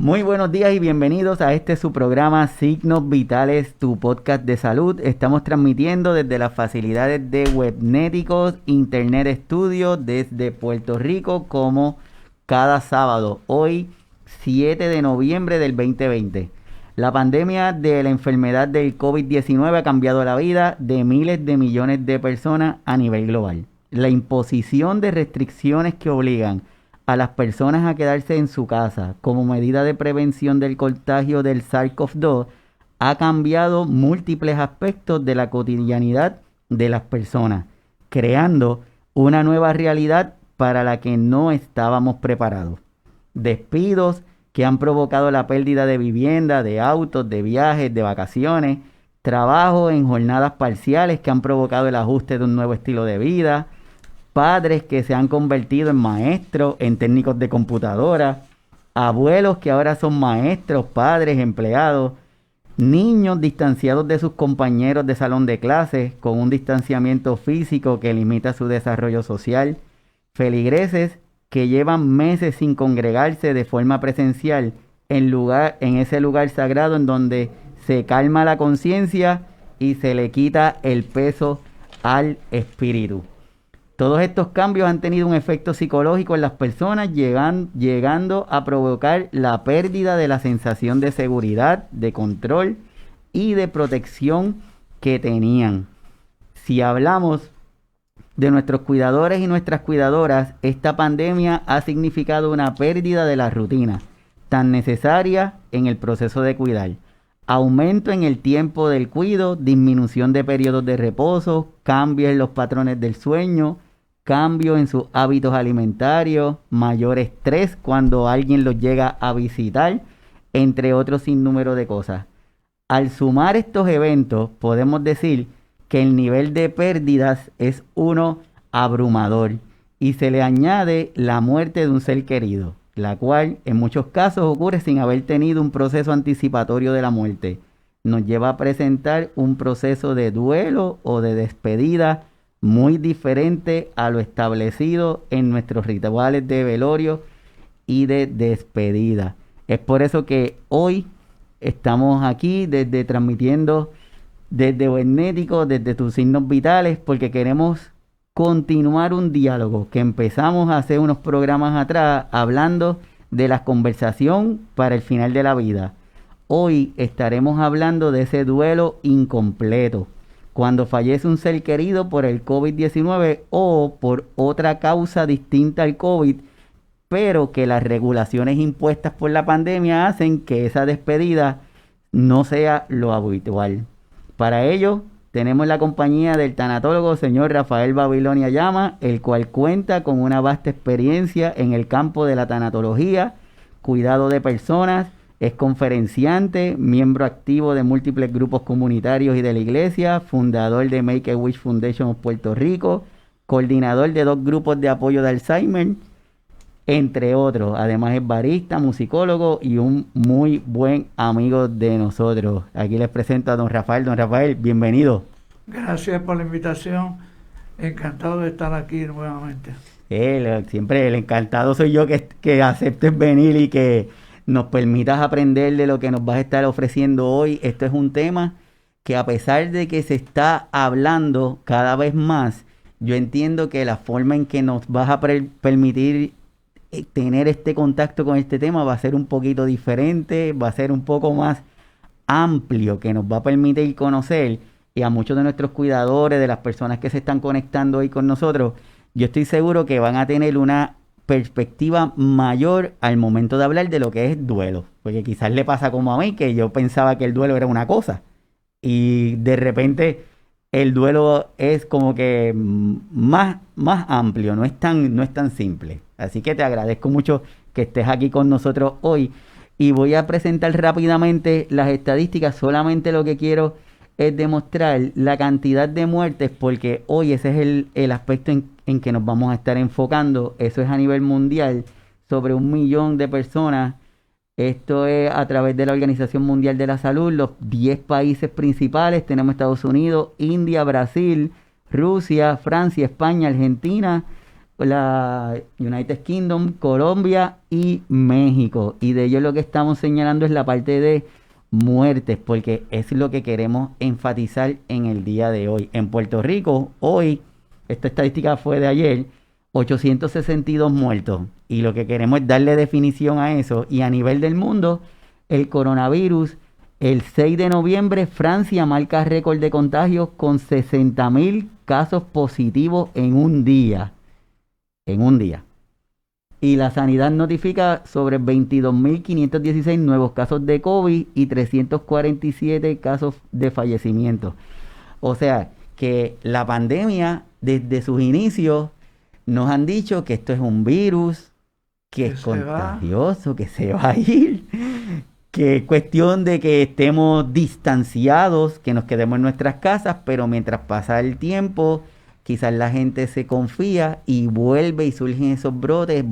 Muy buenos días y bienvenidos a este su programa Signos Vitales, tu podcast de salud. Estamos transmitiendo desde las facilidades de Webnéticos Internet Studio desde Puerto Rico como cada sábado. Hoy 7 de noviembre del 2020. La pandemia de la enfermedad del COVID-19 ha cambiado la vida de miles de millones de personas a nivel global. La imposición de restricciones que obligan a las personas a quedarse en su casa como medida de prevención del contagio del SARS-CoV-2 ha cambiado múltiples aspectos de la cotidianidad de las personas, creando una nueva realidad para la que no estábamos preparados. Despidos que han provocado la pérdida de vivienda, de autos, de viajes, de vacaciones, trabajo en jornadas parciales que han provocado el ajuste de un nuevo estilo de vida, padres que se han convertido en maestros, en técnicos de computadora, abuelos que ahora son maestros, padres, empleados, niños distanciados de sus compañeros de salón de clases con un distanciamiento físico que limita su desarrollo social, feligreses que llevan meses sin congregarse de forma presencial en ese lugar sagrado en donde se calma la conciencia y se le quita el peso al espíritu. Todos estos cambios han tenido un efecto psicológico en las personas, llegando a provocar la pérdida de la sensación de seguridad, de control y de protección que tenían. Si hablamos de nuestros cuidadores y nuestras cuidadoras, esta pandemia ha significado una pérdida de la rutina tan necesaria en el proceso de cuidar. Aumento en el tiempo del cuidado, disminución de periodos de reposo, cambios en los patrones del sueño, cambio en sus hábitos alimentarios, mayor estrés cuando alguien los llega a visitar, entre otros sinnúmero de cosas. Al sumar estos eventos, podemos decir que el nivel de pérdidas es uno abrumador y se le añade la muerte de un ser querido, la cual en muchos casos ocurre sin haber tenido un proceso anticipatorio de la muerte. Nos lleva a presentar un proceso de duelo o de despedida muy diferente a lo establecido en nuestros rituales de velorio y de despedida. Es por eso que hoy estamos aquí transmitiendo desde Webnético, desde tus signos vitales, porque queremos continuar un diálogo que empezamos hace unos programas atrás hablando de la conversación para el final de la vida. Hoy estaremos hablando de ese duelo incompleto, cuando fallece un ser querido por el COVID-19 o por otra causa distinta al COVID, pero que las regulaciones impuestas por la pandemia hacen que esa despedida no sea lo habitual. Para ello, tenemos la compañía del tanatólogo señor Rafael Babilonia Llama, el cual cuenta con una vasta experiencia en el campo de la tanatología, cuidado de personas. Es conferenciante, miembro activo de múltiples grupos comunitarios y de la iglesia, fundador de Make-A-Wish Foundation of Puerto Rico, coordinador de 2 grupos de apoyo de Alzheimer, entre otros. Además es barista, musicólogo y un muy buen amigo de nosotros. Aquí les presento a don Rafael. Don Rafael, bienvenido. Gracias por la invitación. Encantado de estar aquí nuevamente. Siempre el encantado soy yo que aceptes venir y que nos permitas aprender de lo que nos vas a estar ofreciendo hoy. Esto es un tema que, a pesar de que se está hablando cada vez más, yo entiendo que la forma en que nos vas a permitir tener este contacto con este tema va a ser un poquito diferente, va a ser un poco más amplio, que nos va a permitir conocer, y a muchos de nuestros cuidadores, de las personas que se están conectando hoy con nosotros, yo estoy seguro que van a tener una perspectiva mayor al momento de hablar de lo que es duelo, porque quizás le pasa como a mí, que yo pensaba que el duelo era una cosa y de repente el duelo es como que más amplio, no es tan simple. Así que te agradezco mucho que estés aquí con nosotros hoy y voy a presentar rápidamente las estadísticas. Solamente lo que quiero es demostrar la cantidad de muertes, porque hoy ese es el aspecto en que nos vamos a estar enfocando. Eso es a nivel mundial, sobre 1 millón de personas. Esto es a través de la Organización Mundial de la Salud, los 10 países principales. Tenemos Estados Unidos, India, Brasil, Rusia, Francia, España, Argentina, la United Kingdom, Colombia y México. Y de ello lo que estamos señalando es la parte de muertes, porque es lo que queremos enfatizar en el día de hoy. En Puerto Rico, hoy, esta estadística fue de ayer, 862 muertos. Y lo que queremos es darle definición a eso. Y a nivel del mundo, el coronavirus, el 6 de noviembre, Francia marca récord de contagios con 60.000 casos positivos en un día. En un día. Y la sanidad notifica sobre 22.516 nuevos casos de COVID y 347 casos de fallecimiento. O sea, que la pandemia, desde sus inicios, nos han dicho que esto es un virus, que es contagioso, que se va a ir, que es cuestión de que estemos distanciados, que nos quedemos en nuestras casas, pero mientras pasa el tiempo, quizás la gente se confía y vuelve y surgen esos brotes,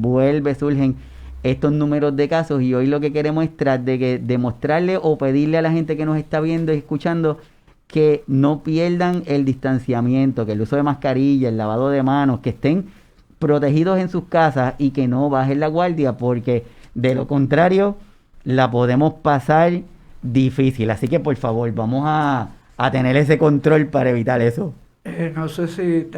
surgen estos números de casos. Y hoy lo que queremos es demostrarle o pedirle a la gente que nos está viendo y escuchando que no pierdan el distanciamiento, que el uso de mascarilla, el lavado de manos, que estén protegidos en sus casas y que no bajen la guardia, porque de lo contrario la podemos pasar difícil. Así que por favor, vamos a tener ese control para evitar eso. No sé si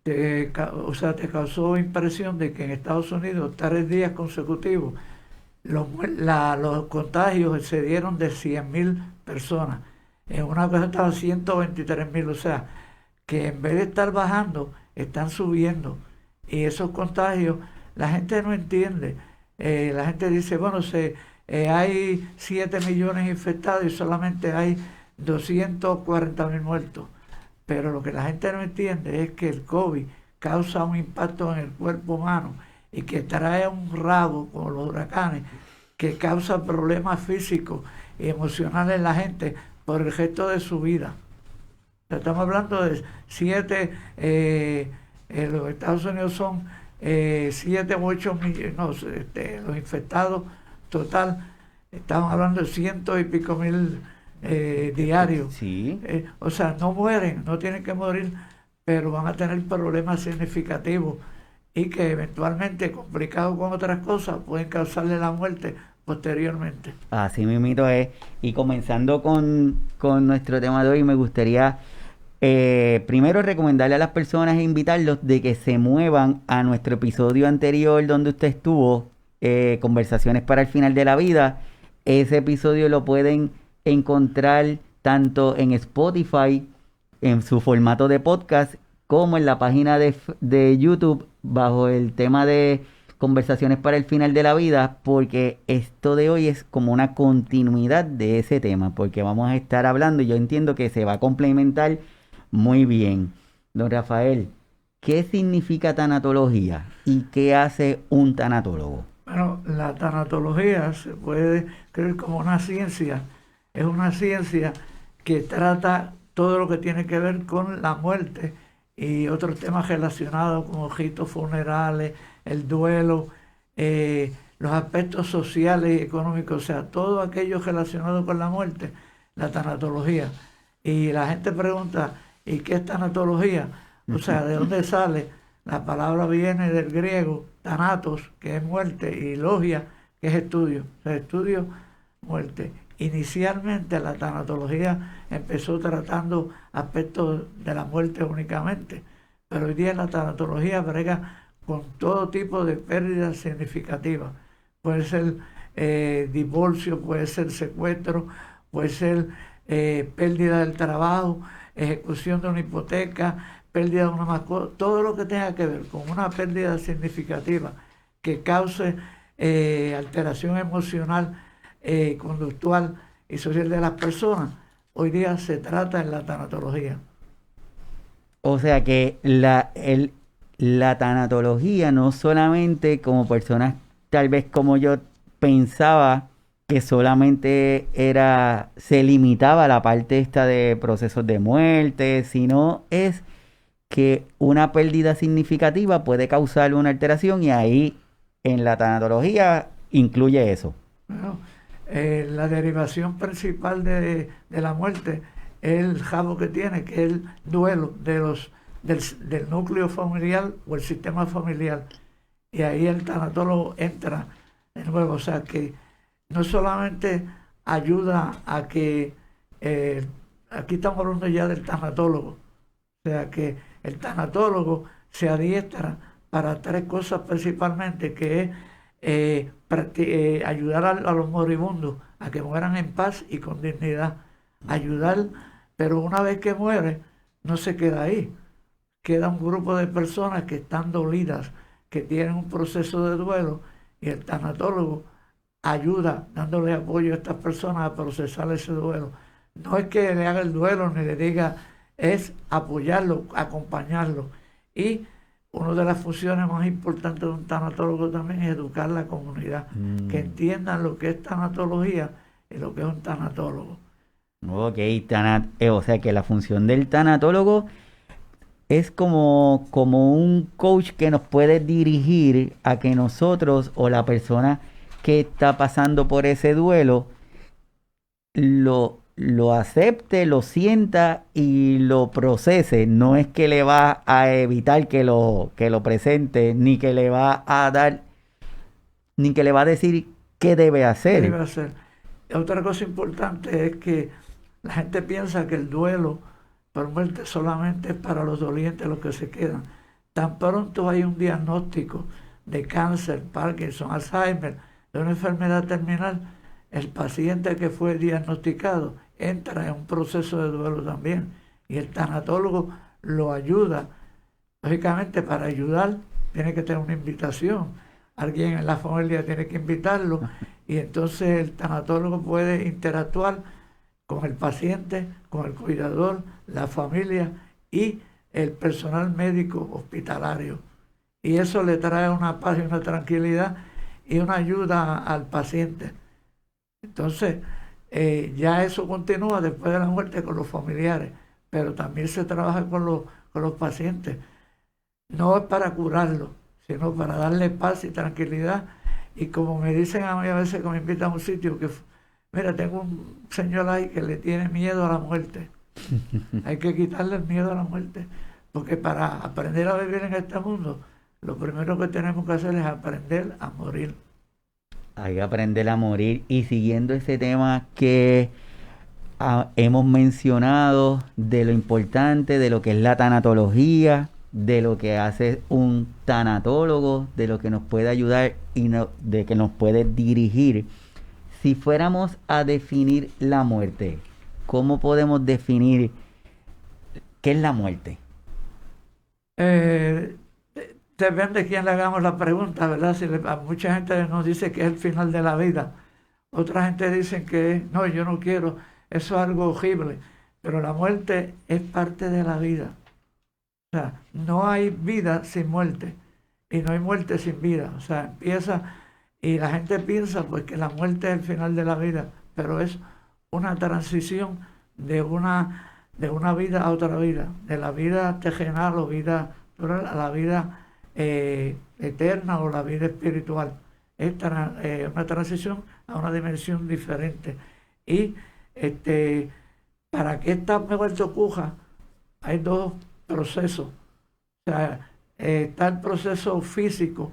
te causó impresión de que en Estados Unidos 3 días consecutivos los contagios excedieron de 100.000 personas. En una ocasión estaban 123.000, o sea, que en vez de estar bajando, están subiendo. Y esos contagios, la gente no entiende. La gente dice, bueno, hay 7 millones infectados y solamente hay 240.000 muertos. Pero lo que la gente no entiende es que el COVID causa un impacto en el cuerpo humano y que trae un rabo, como los huracanes, que causa problemas físicos y emocionales en la gente por el resto de su vida. Estamos hablando de 7, los Estados Unidos son 7 u 8 millones, no, los infectados total, estamos hablando de 100 y pico mil diarios. Sí. O sea, no mueren, no tienen que morir, pero van a tener problemas significativos y que eventualmente, complicados con otras cosas, pueden causarle la muerte posteriormente. Así mismito es. Y comenzando con nuestro tema de hoy, me gustaría primero recomendarle a las personas e invitarlos de que se muevan a nuestro episodio anterior donde usted estuvo, Conversaciones para el Final de la Vida. Ese episodio lo pueden encontrar tanto en Spotify, en su formato de podcast, como en la página de YouTube bajo el tema de Conversaciones para el Final de la Vida, porque esto de hoy es como una continuidad de ese tema, porque vamos a estar hablando y yo entiendo que se va a complementar muy bien. Don Rafael, ¿qué significa tanatología y qué hace un tanatólogo? Bueno, la tanatología se puede creer como una ciencia. Es una ciencia que trata todo lo que tiene que ver con la muerte y otros temas relacionados como ritos funerales, el duelo, los aspectos sociales y económicos, o sea, todo aquello relacionado con la muerte, la tanatología. Y la gente pregunta, ¿y qué es tanatología? O sea, ¿de dónde sale? La palabra viene del griego, thanatos, que es muerte, y logia, que es estudio. O sea, estudio, muerte. Inicialmente la tanatología empezó tratando aspectos de la muerte únicamente, pero hoy día la tanatología brega con todo tipo de pérdidas significativas. Puede ser divorcio, puede ser secuestro, puede ser pérdida del trabajo, ejecución de una hipoteca, pérdida de una mascota, todo lo que tenga que ver con una pérdida significativa que cause alteración emocional, conductual y social de las personas, hoy día se trata en la tanatología. O sea que la tanatología no solamente, como personas tal vez como yo pensaba que solamente se limitaba a la parte esta de procesos de muerte, sino es que una pérdida significativa puede causar una alteración y ahí en la tanatología incluye eso. Bueno, la derivación principal de la muerte es el rabo que tiene, que es el duelo de los del núcleo familiar o el sistema familiar. Y ahí el tanatólogo entra de nuevo. O sea que no solamente ayuda a que, aquí estamos hablando ya del tanatólogo, o sea que el tanatólogo se adiestra para 3 cosas principalmente, que es ayudar a los moribundos a que mueran en paz y con dignidad. Ayudar, pero una vez que muere, no se queda ahí. Queda un grupo de personas que están dolidas, que tienen un proceso de duelo, y el tanatólogo ayuda dándole apoyo a estas personas a procesar ese duelo. No es que le haga el duelo ni le diga, es apoyarlo, acompañarlo. Y una de las funciones más importantes de un tanatólogo también es educar a la comunidad, que entiendan lo que es tanatología y lo que es un tanatólogo. Ok, o sea que la función del tanatólogo es como un coach que nos puede dirigir a que nosotros o la persona que está pasando por ese duelo lo acepte, lo sienta y lo procese. No es que le va a evitar que lo presente, ni que le va a dar, ni que le va a decir qué debe hacer. ¿Qué debe hacer? Otra cosa importante es que la gente piensa que el duelo por muerte solamente es para los dolientes, los que se quedan. Tan pronto hay un diagnóstico de cáncer, Parkinson, Alzheimer, de una enfermedad terminal, el paciente que fue diagnosticado entra en un proceso de duelo también, y el tanatólogo lo ayuda. Lógicamente, para ayudar tiene que tener una invitación, alguien en la familia tiene que invitarlo, y entonces el tanatólogo puede interactuar con el paciente, con el cuidador, la familia y el personal médico hospitalario. Y eso le trae una paz y una tranquilidad y una ayuda al paciente. Entonces, ya eso continúa después de la muerte con los familiares, pero también se trabaja con los pacientes. No es para curarlos, sino para darle paz y tranquilidad. Y como me dicen a mí a veces que me invitan a un sitio, que mira, tengo un señor ahí que le tiene miedo a la muerte. Hay que quitarle el miedo a la muerte, porque para aprender a vivir en este mundo, lo primero que tenemos que hacer es aprender a morir. Hay que aprender a morir. Y siguiendo ese tema que hemos mencionado, de lo importante, de lo que es la tanatología, de lo que hace un tanatólogo, de lo que nos puede ayudar y de que nos puede dirigir. Si fuéramos a definir la muerte, ¿cómo podemos definir qué es la muerte? Depende de quién le hagamos la pregunta, ¿verdad? A mucha gente nos dice que es el final de la vida. Otra gente dice que no, yo no quiero, eso es algo horrible. Pero la muerte es parte de la vida. O sea, no hay vida sin muerte y no hay muerte sin vida. O sea, empieza y la gente piensa pues que la muerte es el final de la vida, pero es una transición de una vida a otra vida, de la vida terrenal o vida natural a la vida eterna o la vida espiritual. Es una transición a una dimensión diferente. Y para que esta muerte ocurra, hay 2 procesos. O sea, está el proceso físico,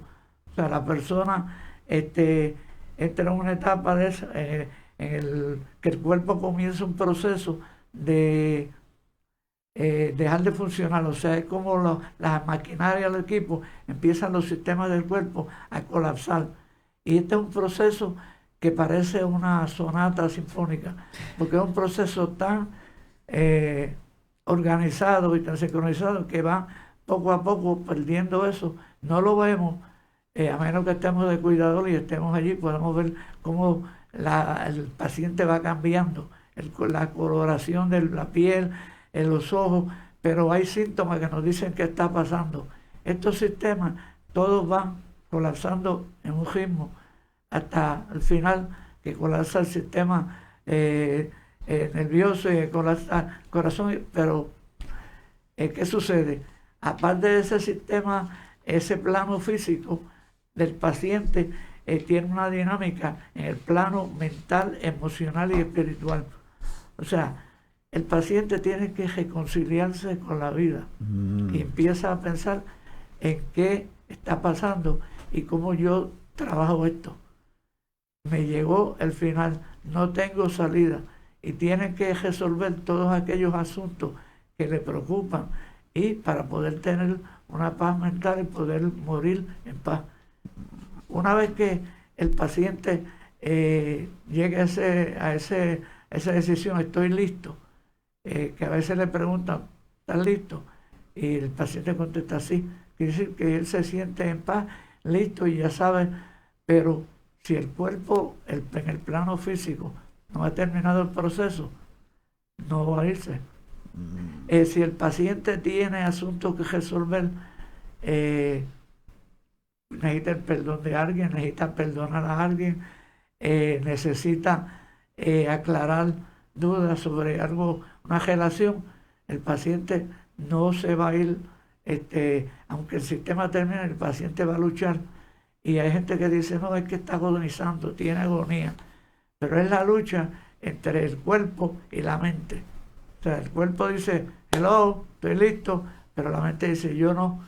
o sea, la persona entra en una etapa de esa, en que el cuerpo comienza un proceso de dejar de funcionar. O sea, es como las maquinarias del equipo, empiezan los sistemas del cuerpo a colapsar. Y este es un proceso que parece una sonata sinfónica, porque es un proceso tan organizado y tan sincronizado que va poco a poco perdiendo eso. No lo vemos, a menos que estemos de cuidador y estemos allí, podemos ver cómo el paciente va cambiando, la coloración de la piel, en los ojos, pero hay síntomas que nos dicen qué está pasando. Estos sistemas todos van colapsando en un ritmo hasta el final, que colapsa el sistema nervioso y colapsa el corazón. Pero ¿qué sucede? Aparte de ese sistema, ese plano físico del paciente tiene una dinámica en el plano mental, emocional y espiritual. O sea, el paciente tiene que reconciliarse con la vida y empieza a pensar en qué está pasando y cómo yo trabajo esto. Me llegó el final, no tengo salida y tiene que resolver todos aquellos asuntos que le preocupan y para poder tener una paz mental y poder morir en paz. Una vez que el paciente llegue a esa decisión, estoy listo, que a veces le preguntan, ¿estás listo? Y el paciente contesta sí, quiere decir que él se siente en paz, listo y ya sabe, pero si el cuerpo en el plano físico no ha terminado el proceso, no va a irse. Si el paciente tiene asuntos que resolver, necesita el perdón de alguien, necesita perdonar a alguien, necesita aclarar dudas sobre algo, una relación, el paciente no se va a ir, aunque el sistema termine, el paciente va a luchar. Y hay gente que dice, no, es que está agonizando, tiene agonía. Pero es la lucha entre el cuerpo y la mente. O sea, el cuerpo dice, hello, estoy listo, pero la mente dice, yo no,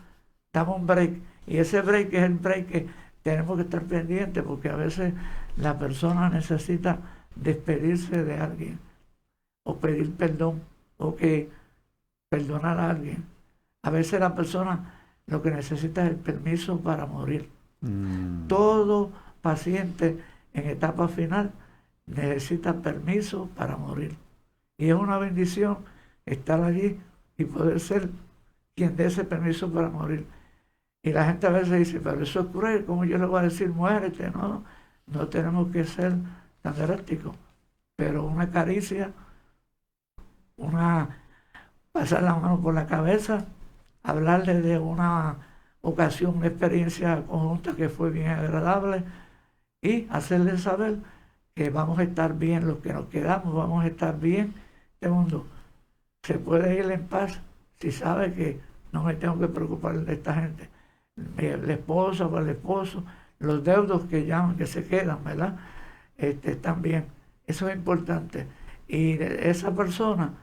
dame un break. Y ese break es el break que tenemos que estar pendientes porque a veces la persona necesita despedirse de alguien o pedir perdón o que perdonar a alguien. A veces la persona lo que necesita es el permiso para morir. Todo paciente en etapa final necesita permiso para morir. Y es una bendición estar allí y poder ser quien dé ese permiso para morir. Y la gente a veces dice, pero eso es cruel, ¿cómo yo le voy a decir muérete? No, no tenemos que ser tan drásticos. Pero una caricia, pasar la mano por la cabeza, hablarle de una ocasión, una experiencia conjunta que fue bien agradable y hacerle saber que vamos a estar bien, los que nos quedamos vamos a estar bien. Este mundo se puede ir en paz si sabe que no me tengo que preocupar de esta gente. La esposa o el esposo, los deudos que llaman, que se quedan, ¿verdad? Están bien. Eso es importante. Y esa persona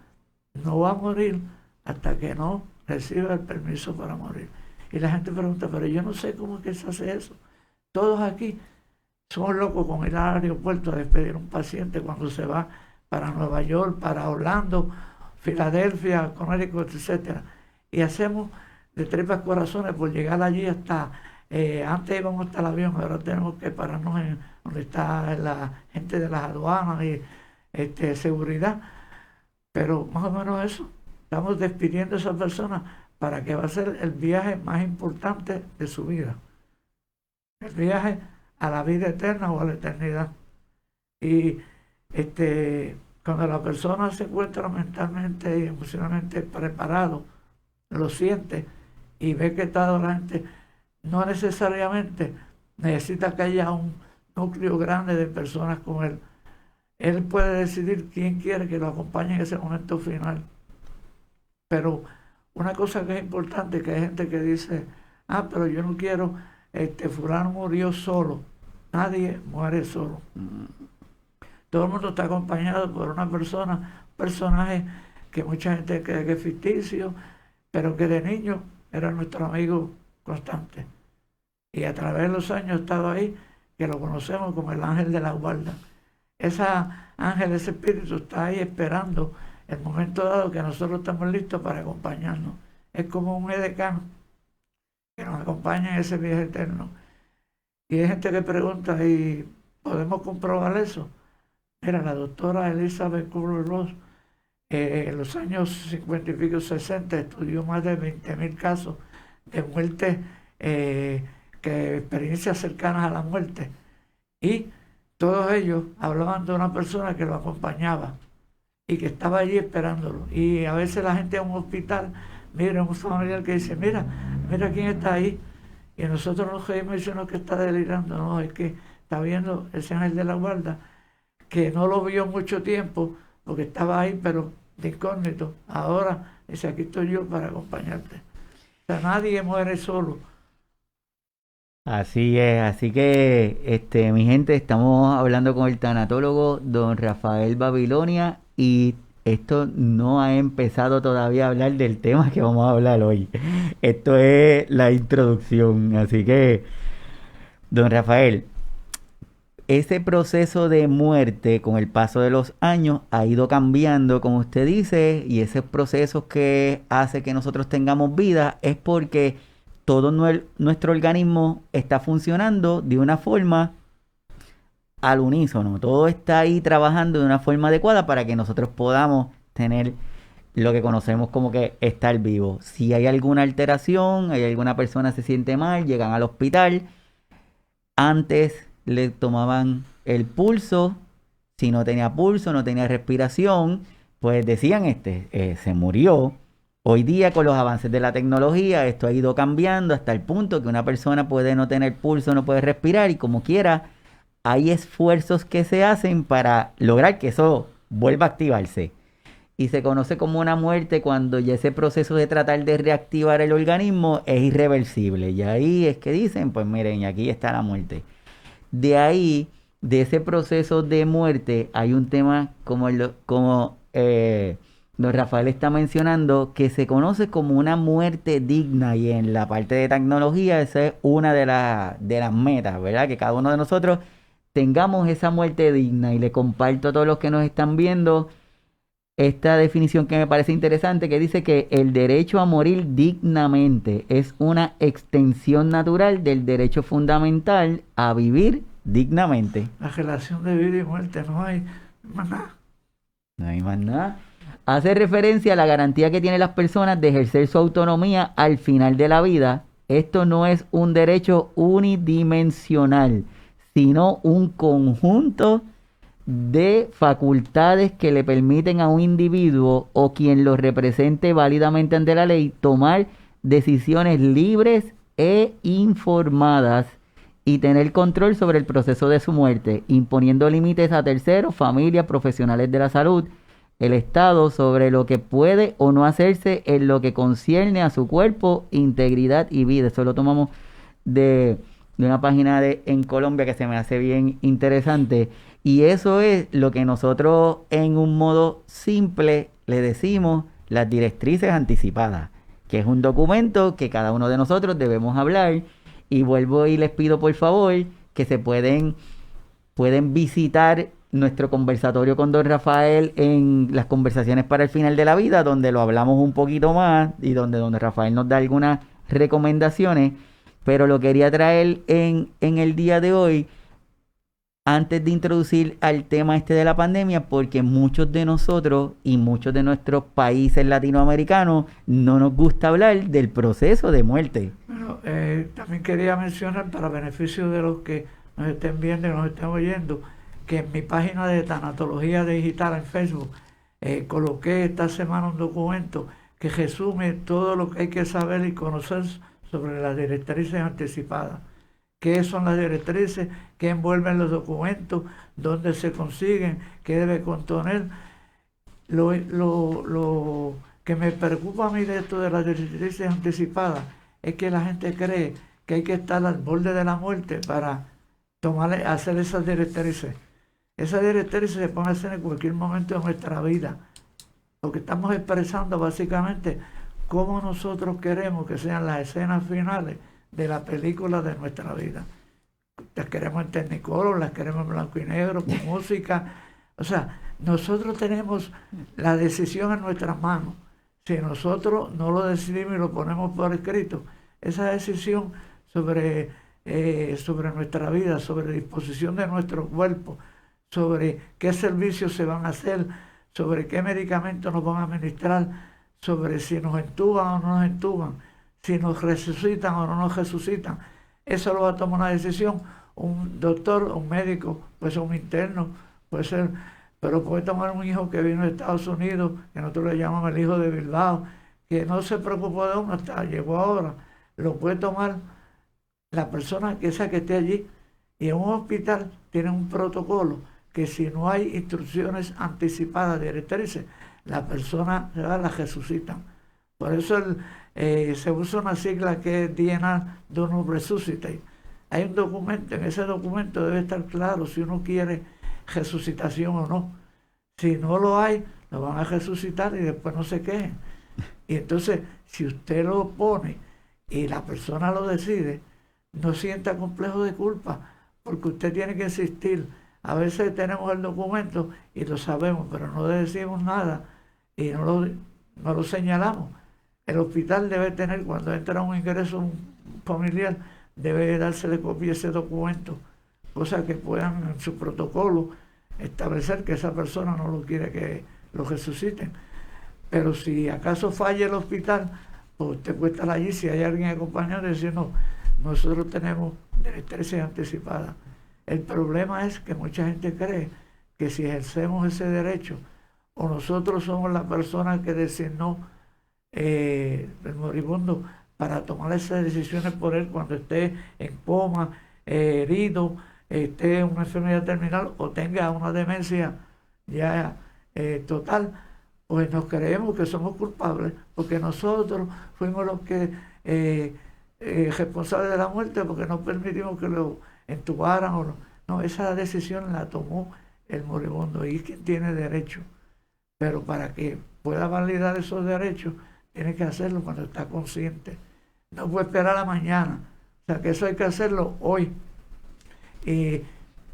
no va a morir hasta que no reciba el permiso para morir. Y la gente pregunta, pero yo no sé cómo es que se hace eso. Todos aquí somos locos con ir al aeropuerto a despedir a un paciente cuando se va para Nueva York, para Orlando, Filadelfia, Connecticut, etc. Y hacemos de tripas corazones por llegar allí hasta, antes íbamos hasta el avión, ahora tenemos que pararnos en donde está la gente de las aduanas y seguridad. Pero más o menos eso, estamos despidiendo a esa persona para que va a ser el viaje más importante de su vida. El viaje a la vida eterna o a la eternidad. Y cuando la persona se encuentra mentalmente y emocionalmente preparado, lo siente y ve que está dolente, no necesariamente necesita que haya un núcleo grande de personas con él. Él puede decidir quién quiere que lo acompañe en ese momento final. Pero una cosa que es importante, que hay gente que dice, pero yo no quiero, fulano murió solo. Nadie muere solo. Todo el mundo está acompañado por una persona, un personaje que mucha gente cree que es ficticio, pero que de niño era nuestro amigo constante. Y a través de los años ha estado ahí, que lo conocemos como el ángel de la guarda. Ese ángel, ese espíritu está ahí esperando el momento dado que nosotros estamos listos para acompañarnos. Es como un edecán que nos acompaña en ese viaje eterno. Y hay gente que pregunta, ¿y podemos comprobar eso? Mira, la doctora Elizabeth Kubler-Ross en los años 50 y pico, 60, estudió más de 20.000 casos de muerte, experiencias cercanas a la muerte. Y todos ellos hablaban de una persona que lo acompañaba y que estaba allí esperándolo. Y a veces la gente en un hospital, mira, un familiar que dice, mira quién está ahí. Y nosotros nos reímos y decimos que está delirando. No, es que está viendo ese ángel de la guarda, que no lo vio mucho tiempo, porque estaba ahí, pero de incógnito. Ahora dice, aquí estoy yo para acompañarte. O sea, nadie muere solo. Así es, así que mi gente, estamos hablando con el tanatólogo don Rafael Babilonia y esto no ha empezado todavía a hablar del tema que vamos a hablar hoy. Esto es la introducción, así que, don Rafael, ese proceso de muerte con el paso de los años ha ido cambiando, como usted dice, y esos procesos que hace que nosotros tengamos vida es porque todo nuestro organismo está funcionando de una forma al unísono. Todo está ahí trabajando de una forma adecuada para que nosotros podamos tener lo que conocemos como que estar vivo. Si hay alguna alteración, hay alguna persona se siente mal, llegan al hospital. Antes le tomaban el pulso, si no tenía pulso, no tenía respiración, pues decían se murió. Hoy día con los avances de la tecnología esto ha ido cambiando hasta el punto que una persona puede no tener pulso, no puede respirar y como quiera, hay esfuerzos que se hacen para lograr que eso vuelva a activarse. Y se conoce como una muerte cuando ya ese proceso de tratar de reactivar el organismo es irreversible. Y ahí es que dicen, pues miren, aquí está la muerte. De ahí, de ese proceso de muerte, hay un tema como don Rafael está mencionando, que se conoce como una muerte digna. Y en la parte de tecnología, esa es una de las metas, ¿verdad? Que cada uno de nosotros tengamos esa muerte digna. Y le comparto a todos los que nos están viendo esta definición que me parece interesante, que dice que el derecho a morir dignamente es una extensión natural del derecho fundamental a vivir dignamente. La relación de vida y muerte, no hay más nada. No hay más nada. Hace referencia a la garantía que tienen las personas de ejercer su autonomía al final de la vida. Esto no es un derecho unidimensional, sino un conjunto de facultades que le permiten a un individuo o quien lo represente válidamente ante la ley tomar decisiones libres e informadas y tener control sobre el proceso de su muerte, imponiendo límites a terceros, familias, profesionales de la salud, el Estado sobre lo que puede o no hacerse en lo que concierne a su cuerpo, integridad y vida. Eso lo tomamos de una página en Colombia que se me hace bien interesante. Y eso es lo que nosotros en un modo simple le decimos las directrices anticipadas, que es un documento que cada uno de nosotros debemos hablar. Y vuelvo y les pido por favor que pueden visitar nuestro conversatorio con don Rafael en las conversaciones para el final de la vida, donde lo hablamos un poquito más y donde don Rafael nos da algunas recomendaciones. Pero lo quería traer en el día de hoy antes de introducir al tema de la pandemia, porque muchos de nosotros y muchos de nuestros países latinoamericanos no nos gusta hablar del proceso de muerte. Bueno, también quería mencionar, para beneficio de los que nos estén viendo y nos estén oyendo, que en mi página de Tanatología Digital en Facebook coloqué esta semana un documento que resume todo lo que hay que saber y conocer sobre las directrices anticipadas. ¿Qué son las directrices? ¿Qué envuelven los documentos? ¿Dónde se consiguen? ¿Qué debe contener? Lo que me preocupa a mí de esto de las directrices anticipadas es que la gente cree que hay que estar al borde de la muerte para hacer esas directrices. Esas directrices se pueden hacer en cualquier momento de nuestra vida. Lo que estamos expresando básicamente cómo nosotros queremos que sean las escenas finales de la película de nuestra vida. Las queremos en Technicolor, las queremos en blanco y negro, con música. O sea, nosotros tenemos la decisión en nuestras manos. Si nosotros no lo decidimos y lo ponemos por escrito, esa decisión sobre nuestra vida, sobre la disposición de nuestro cuerpo, sobre qué servicios se van a hacer, sobre qué medicamentos nos van a administrar, sobre si nos entuban o no nos entuban, si nos resucitan o no nos resucitan. Eso lo va a tomar una decisión un doctor, un médico, puede ser un interno, puede ser, pero puede tomar un hijo que vino de Estados Unidos, que nosotros le llamamos el hijo de Bilbao, que no se preocupó de uno hasta llegó ahora. Lo puede tomar la persona que sea que esté allí. Y en un hospital tienen un protocolo que si no hay instrucciones anticipadas, directrices, la persona la resucitan. Por eso se usa una sigla que es DNA Donor Resuscitate. Hay un documento, en ese documento debe estar claro si uno quiere resucitación o no. Si no lo hay, lo van a resucitar y después no se quejen. Y entonces, si usted lo pone y la persona lo decide, no sienta complejo de culpa, porque usted tiene que insistir. A veces tenemos el documento y lo sabemos, pero no decimos nada y no lo señalamos. El hospital debe tener, cuando entra un ingreso familiar, debe dársele copia de ese documento, cosa que puedan en su protocolo establecer que esa persona no lo quiere que lo resuciten. Pero si acaso falla el hospital, pues usted puede estar allí, si hay alguien acompañado, y decir, no, nosotros tenemos directrices anticipadas. El problema es que mucha gente cree que si ejercemos ese derecho, o nosotros somos la persona que designó el moribundo para tomar esas decisiones por él cuando esté en coma, herido, esté en una enfermedad terminal o tenga una demencia ya total, pues nos creemos que somos culpables porque nosotros fuimos los que responsables de la muerte porque no permitimos que lo entubaran o no, esa decisión la tomó el moribundo y es quien tiene derecho, pero para que pueda validar esos derechos tiene que hacerlo cuando está consciente, no puede esperar a la mañana, o sea que eso hay que hacerlo hoy. Y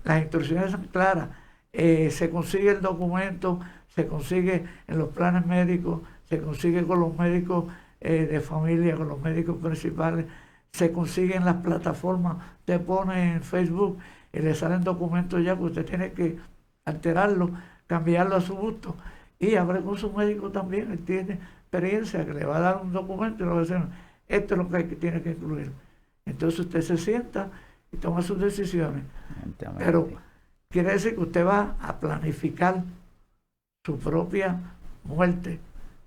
las instrucciones son claras, se consigue el documento, se consigue en los planes médicos, se consigue con los médicos de familia, con los médicos principales, se consigue en las plataformas, te pone en Facebook y le salen documentos ya que usted tiene que alterarlo, cambiarlo a su gusto y hablar con su médico también, él tiene experiencia que le va a dar un documento y le va a decir, esto es lo que tiene que incluir. Entonces usted se sienta y toma sus decisiones. Pero quiere decir que usted va a planificar su propia muerte.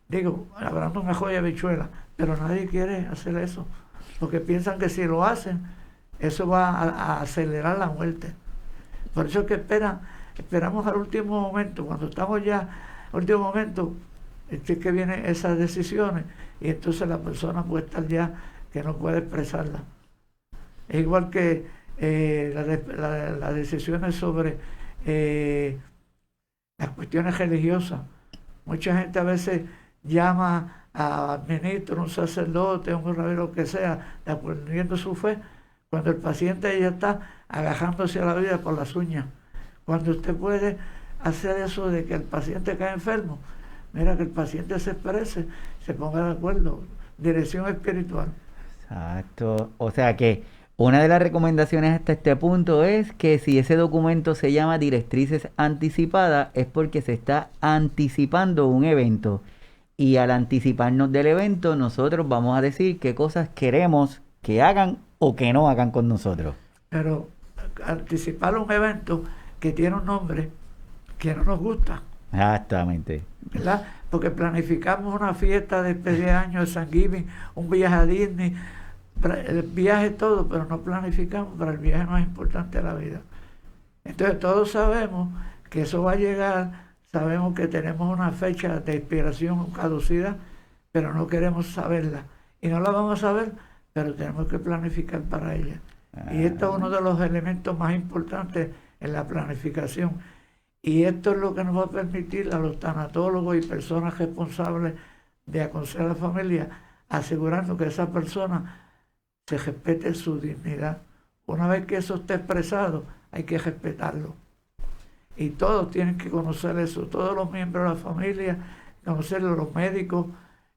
Digo, hablando una joya bichuela, pero nadie quiere hacer eso, porque piensan que si lo hacen, eso va a acelerar la muerte. Por eso es que esperamos al último momento, cuando estamos ya al último momento, es que vienen esas decisiones y entonces la persona puede estar ya que no puede expresarla. Es igual que las decisiones sobre las cuestiones religiosas. Mucha gente a veces llama a ministro, un sacerdote, un rabino, lo que sea, dependiendo su fe, cuando el paciente ya está agajándose a la vida con las uñas. Cuando usted puede hacer eso de que el paciente cae enfermo, mira, que el paciente se exprese, se ponga de acuerdo, dirección espiritual. Exacto, o sea que una de las recomendaciones hasta este punto es que si ese documento se llama directrices anticipadas es porque se está anticipando un evento y al anticiparnos del evento nosotros vamos a decir qué cosas queremos que hagan o que no hagan con nosotros. Pero anticipar un evento que tiene un nombre que no nos gusta. Exactamente. ¿Verdad? Porque planificamos una fiesta de despedida de año de Thanksgiving, un viaje a Disney, el viaje todo, pero no planificamos para el viaje más importante de la vida. Entonces todos sabemos que eso va a llegar, sabemos que tenemos una fecha de expiración caducida, pero no queremos saberla. Y no la vamos a saber, pero tenemos que planificar para ella. Y esto es uno de los elementos más importantes en la planificación. Y esto es lo que nos va a permitir a los tanatólogos y personas responsables de aconsejar a la familia, asegurando que esa persona se respete su dignidad. Una vez que eso esté expresado, hay que respetarlo. Y todos tienen que conocer eso, todos los miembros de la familia, conocerlo, los médicos.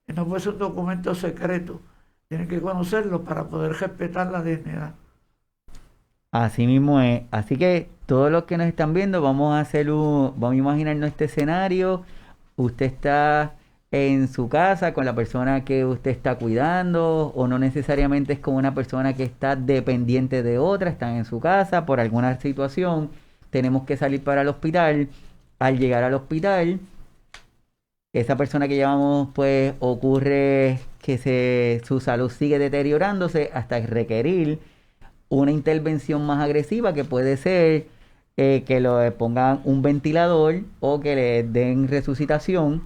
No puede ser un documento secreto, tienen que conocerlo para poder respetar la dignidad. Así mismo es. Así que todos los que nos están viendo, vamos a imaginarnos este escenario. Usted está en su casa con la persona que usted está cuidando, o no necesariamente es con una persona que está dependiente de otra, están en su casa por alguna situación, tenemos que salir para el hospital. Al llegar al hospital, esa persona que llevamos, pues ocurre que su salud sigue deteriorándose hasta requerir una intervención más agresiva, que puede ser que le pongan un ventilador o que le den resucitación,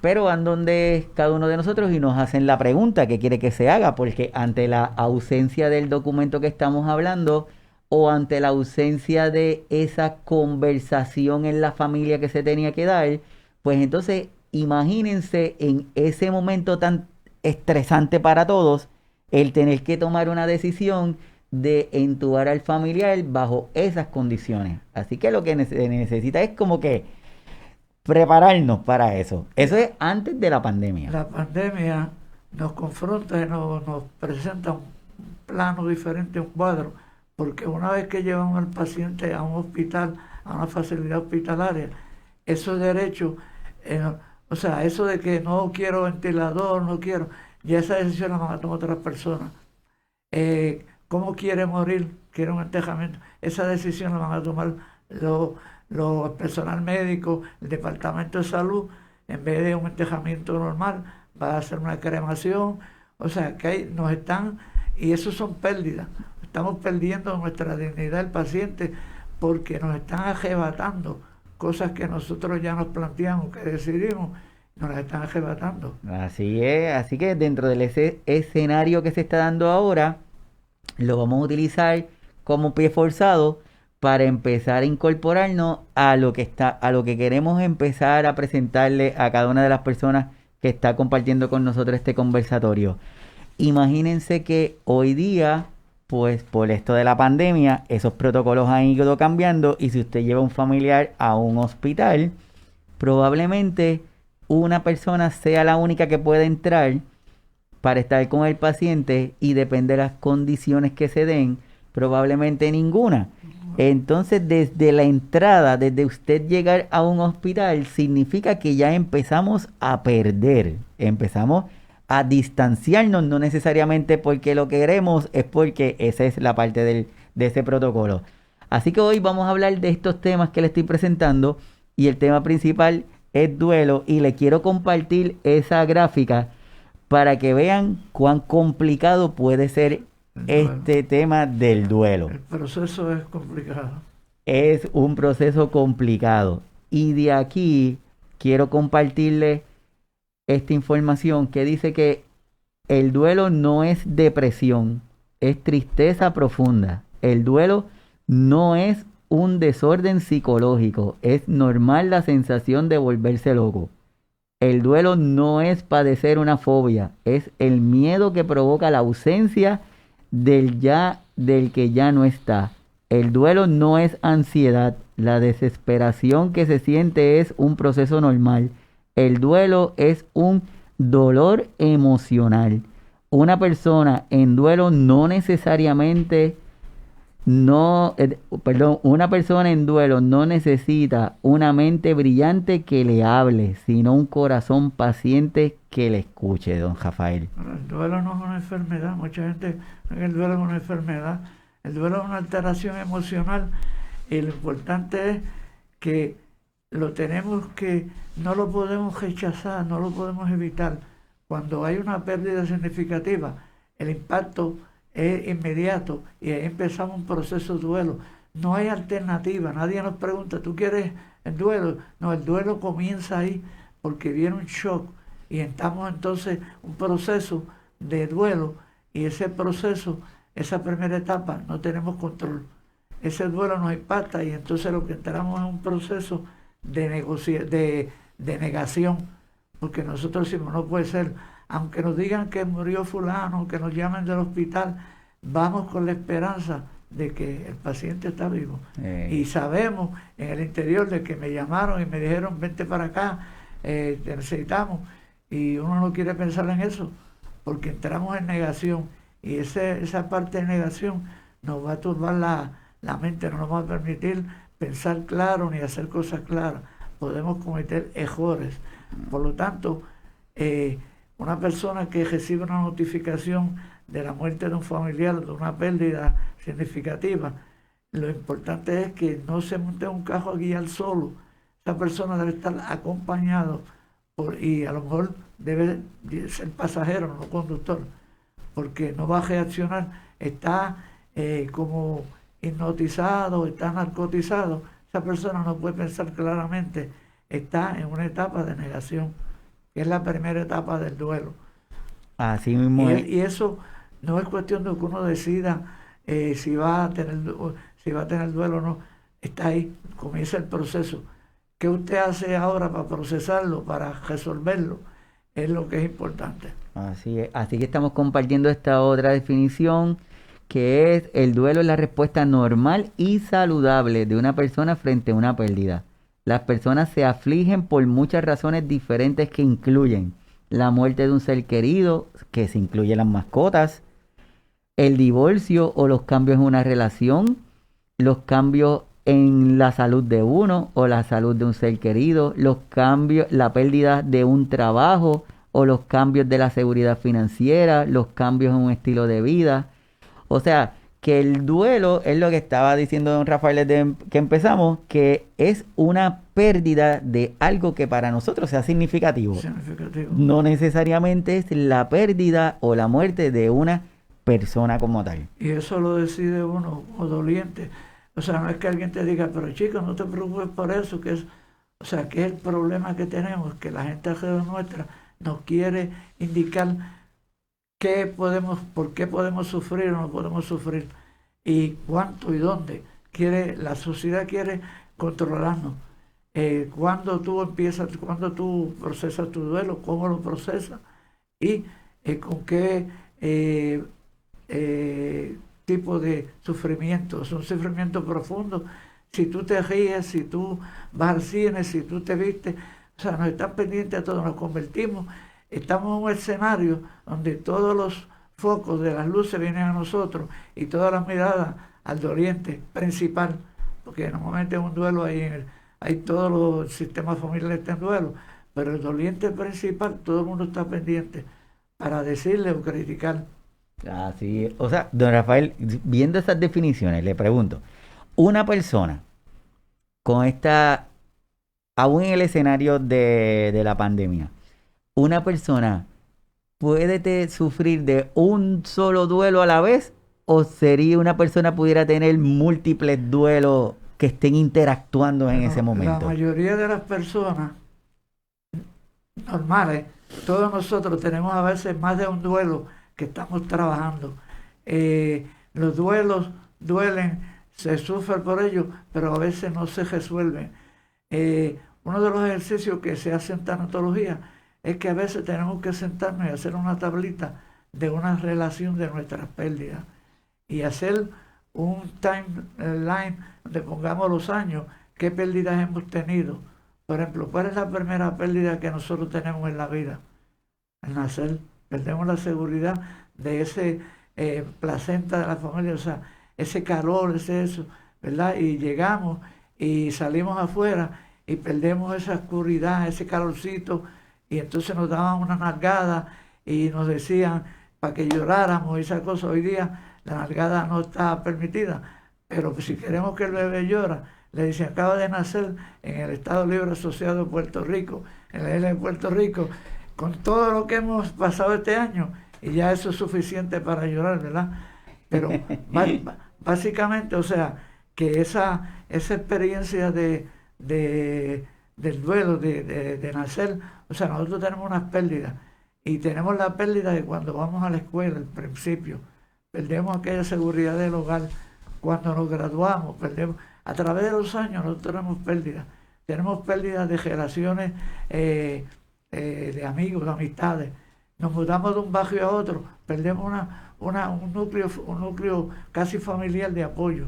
pero van donde cada uno de nosotros y nos hacen la pregunta que quiere que se haga, porque ante la ausencia del documento que estamos hablando o ante la ausencia de esa conversación en la familia que se tenía que dar, Pues entonces, imagínense en ese momento tan estresante para todos, el tener que tomar una decisión de entubar al familiar bajo esas condiciones. Así que lo que se necesita es como que prepararnos para eso. Eso es antes de la pandemia. La pandemia nos confronta y nos presenta un plano diferente, un cuadro, porque una vez que llevamos al paciente a un hospital, a una facilidad hospitalaria, esos derechos, o sea, eso de que no quiero ventilador, no quiero, ya esa decisión la van a tomar otras personas. ¿Cómo quiere morir? ¿Quiere un entejamiento? Esa decisión la van a tomar el personal médico, el departamento de salud, en vez de un entejamiento normal, va a hacer una cremación. O sea, que nos están, y eso son pérdidas. Estamos perdiendo nuestra dignidad del paciente porque nos están arrebatando cosas que nosotros ya nos planteamos, que decidimos, nos las están arrebatando. Así es, así que dentro de ese escenario que se está dando ahora, lo vamos a utilizar como pie forzado para empezar a incorporarnos a lo que a lo que queremos empezar a presentarle a cada una de las personas que está compartiendo con nosotros este conversatorio. Imagínense que hoy día, pues por esto de la pandemia, esos protocolos han ido cambiando y si usted lleva un familiar a un hospital, probablemente una persona sea la única que pueda entrar para estar con el paciente y depende de las condiciones que se den, probablemente ninguna. Entonces, desde la entrada, desde usted llegar a un hospital, significa que ya empezamos a perder, empezamos a distanciarnos, no necesariamente porque lo queremos, es porque esa es la parte de ese protocolo. Así que hoy vamos a hablar de estos temas que le estoy presentando y el tema principal es duelo y le quiero compartir esa gráfica para que vean cuán complicado puede ser este tema del duelo. El proceso es complicado. Es un proceso complicado. Y de aquí quiero compartirles esta información que dice que el duelo no es depresión, es tristeza profunda. El duelo no es un desorden psicológico, es normal la sensación de volverse loco. El duelo no es padecer una fobia, es el miedo que provoca la ausencia del que ya no está. El duelo no es ansiedad, la desesperación que se siente es un proceso normal. El duelo es un dolor emocional. Una persona en duelo no necesariamente una persona en duelo no necesita una mente brillante que le hable, sino un corazón paciente que le escuche, don Rafael. El duelo no es una enfermedad, mucha gente cree que el duelo es una enfermedad. El duelo es una alteración emocional y lo importante es que no lo podemos rechazar, no lo podemos evitar. Cuando hay una pérdida significativa, el impacto es inmediato y ahí empezamos un proceso de duelo. No hay alternativa, nadie nos pregunta, ¿tú quieres el duelo? No, el duelo comienza ahí porque viene un shock y estamos entonces un proceso de duelo y ese proceso, esa primera etapa, no tenemos control. Ese duelo nos impacta y entonces lo que entramos es un proceso de negación, porque nosotros decimos, no puede ser, aunque nos digan que murió fulano, que nos llamen del hospital, vamos con la esperanza de que el paciente está vivo. Y sabemos en el interior de que me llamaron y me dijeron, vente para acá, te necesitamos, y uno no quiere pensar en eso, porque entramos en negación, y esa parte de negación nos va a turbar la mente, no nos va a permitir pensar claro ni hacer cosas claras. Podemos cometer errores. Por lo tanto, una persona que recibe una notificación de la muerte de un familiar, de una pérdida significativa, lo importante es que no se monte en un carro a guiar solo. Esa persona debe estar acompañado y a lo mejor debe ser pasajero, no conductor, porque no va a reaccionar, está como hipnotizado, está narcotizado. Esa persona no puede pensar claramente, está en una etapa de negación, que es la primera etapa del duelo. Así mismo es. Y eso no es cuestión de que uno decida si va a tener duelo o no. Está ahí, comienza el proceso. ¿Qué usted hace ahora para procesarlo, para resolverlo? Es lo que es importante. Así es. Así que estamos compartiendo esta otra definición, que es: el duelo es la respuesta normal y saludable de una persona frente a una pérdida. Las personas se afligen por muchas razones diferentes que incluyen la muerte de un ser querido, que se incluye las mascotas, el divorcio o los cambios en una relación, los cambios en la salud de uno o la salud de un ser querido, los cambios, la pérdida de un trabajo o los cambios de la seguridad financiera, los cambios en un estilo de vida. O sea, que el duelo es lo que estaba diciendo don Rafael desde que empezamos, que es una pérdida de algo que para nosotros sea significativo. Significativo. No necesariamente es la pérdida o la muerte de una persona como tal. Y eso lo decide uno como doliente. O sea, no es que alguien te diga, pero chico, no te preocupes por eso, que es, o sea, que es el problema que tenemos, que la gente alrededor nuestra nos quiere indicar qué podemos, por qué podemos sufrir o no podemos sufrir, y cuánto y dónde. La sociedad quiere controlarnos. Cuando tú procesas tu duelo, cómo lo procesas y con qué tipo de sufrimiento. Es un sufrimiento profundo. Si tú te ríes, si tú vas al cine, si tú te vistes, o sea, nos están pendientes a todos, nos convertimos, estamos en un escenario donde todos los focos de las luces vienen a nosotros y todas las miradas al doliente principal, porque normalmente en un duelo hay todos los sistemas familiares están en duelo, pero el doliente principal, todo el mundo está pendiente para decirle o criticar. Así es. O sea, don Rafael, viendo esas definiciones, le pregunto, una persona con aún en el escenario de la pandemia, una persona puede sufrir de un solo duelo a la vez, o sería una persona pudiera tener múltiples duelos que estén interactuando en ese momento? La mayoría de las personas normales, todos nosotros tenemos a veces más de un duelo que estamos trabajando. Los duelos duelen, se sufre por ellos, pero a veces no se resuelven. Uno de los ejercicios que se hace en tanatología es que a veces tenemos que sentarnos y hacer una tablita de una relación de nuestras pérdidas y hacer un timeline donde pongamos los años, qué pérdidas hemos tenido. Por ejemplo, ¿cuál es la primera pérdida que nosotros tenemos en la vida? Al nacer, perdemos la seguridad de ese placenta de la familia, o sea, ese calor, eso, ¿verdad? Y llegamos y salimos afuera y perdemos esa oscuridad, ese calorcito, y entonces nos daban una nalgada y nos decían para que lloráramos y esa cosa. Hoy día la nalgada no está permitida, pero si queremos que el bebé llora, le dicen acaba de nacer en el Estado Libre Asociado de Puerto Rico, en la isla de Puerto Rico, con todo lo que hemos pasado este año, y ya eso es suficiente para llorar, ¿verdad? Pero básicamente, o sea, que esa experiencia del duelo, de nacer, o sea, nosotros tenemos unas pérdidas, y tenemos la pérdida de cuando vamos a la escuela, al principio, perdemos aquella seguridad del hogar, cuando nos graduamos, perdemos, a través de los años nosotros tenemos pérdidas de relaciones, de amigos, de amistades. Nos mudamos de un barrio a otro, perdemos un núcleo casi familiar de apoyo.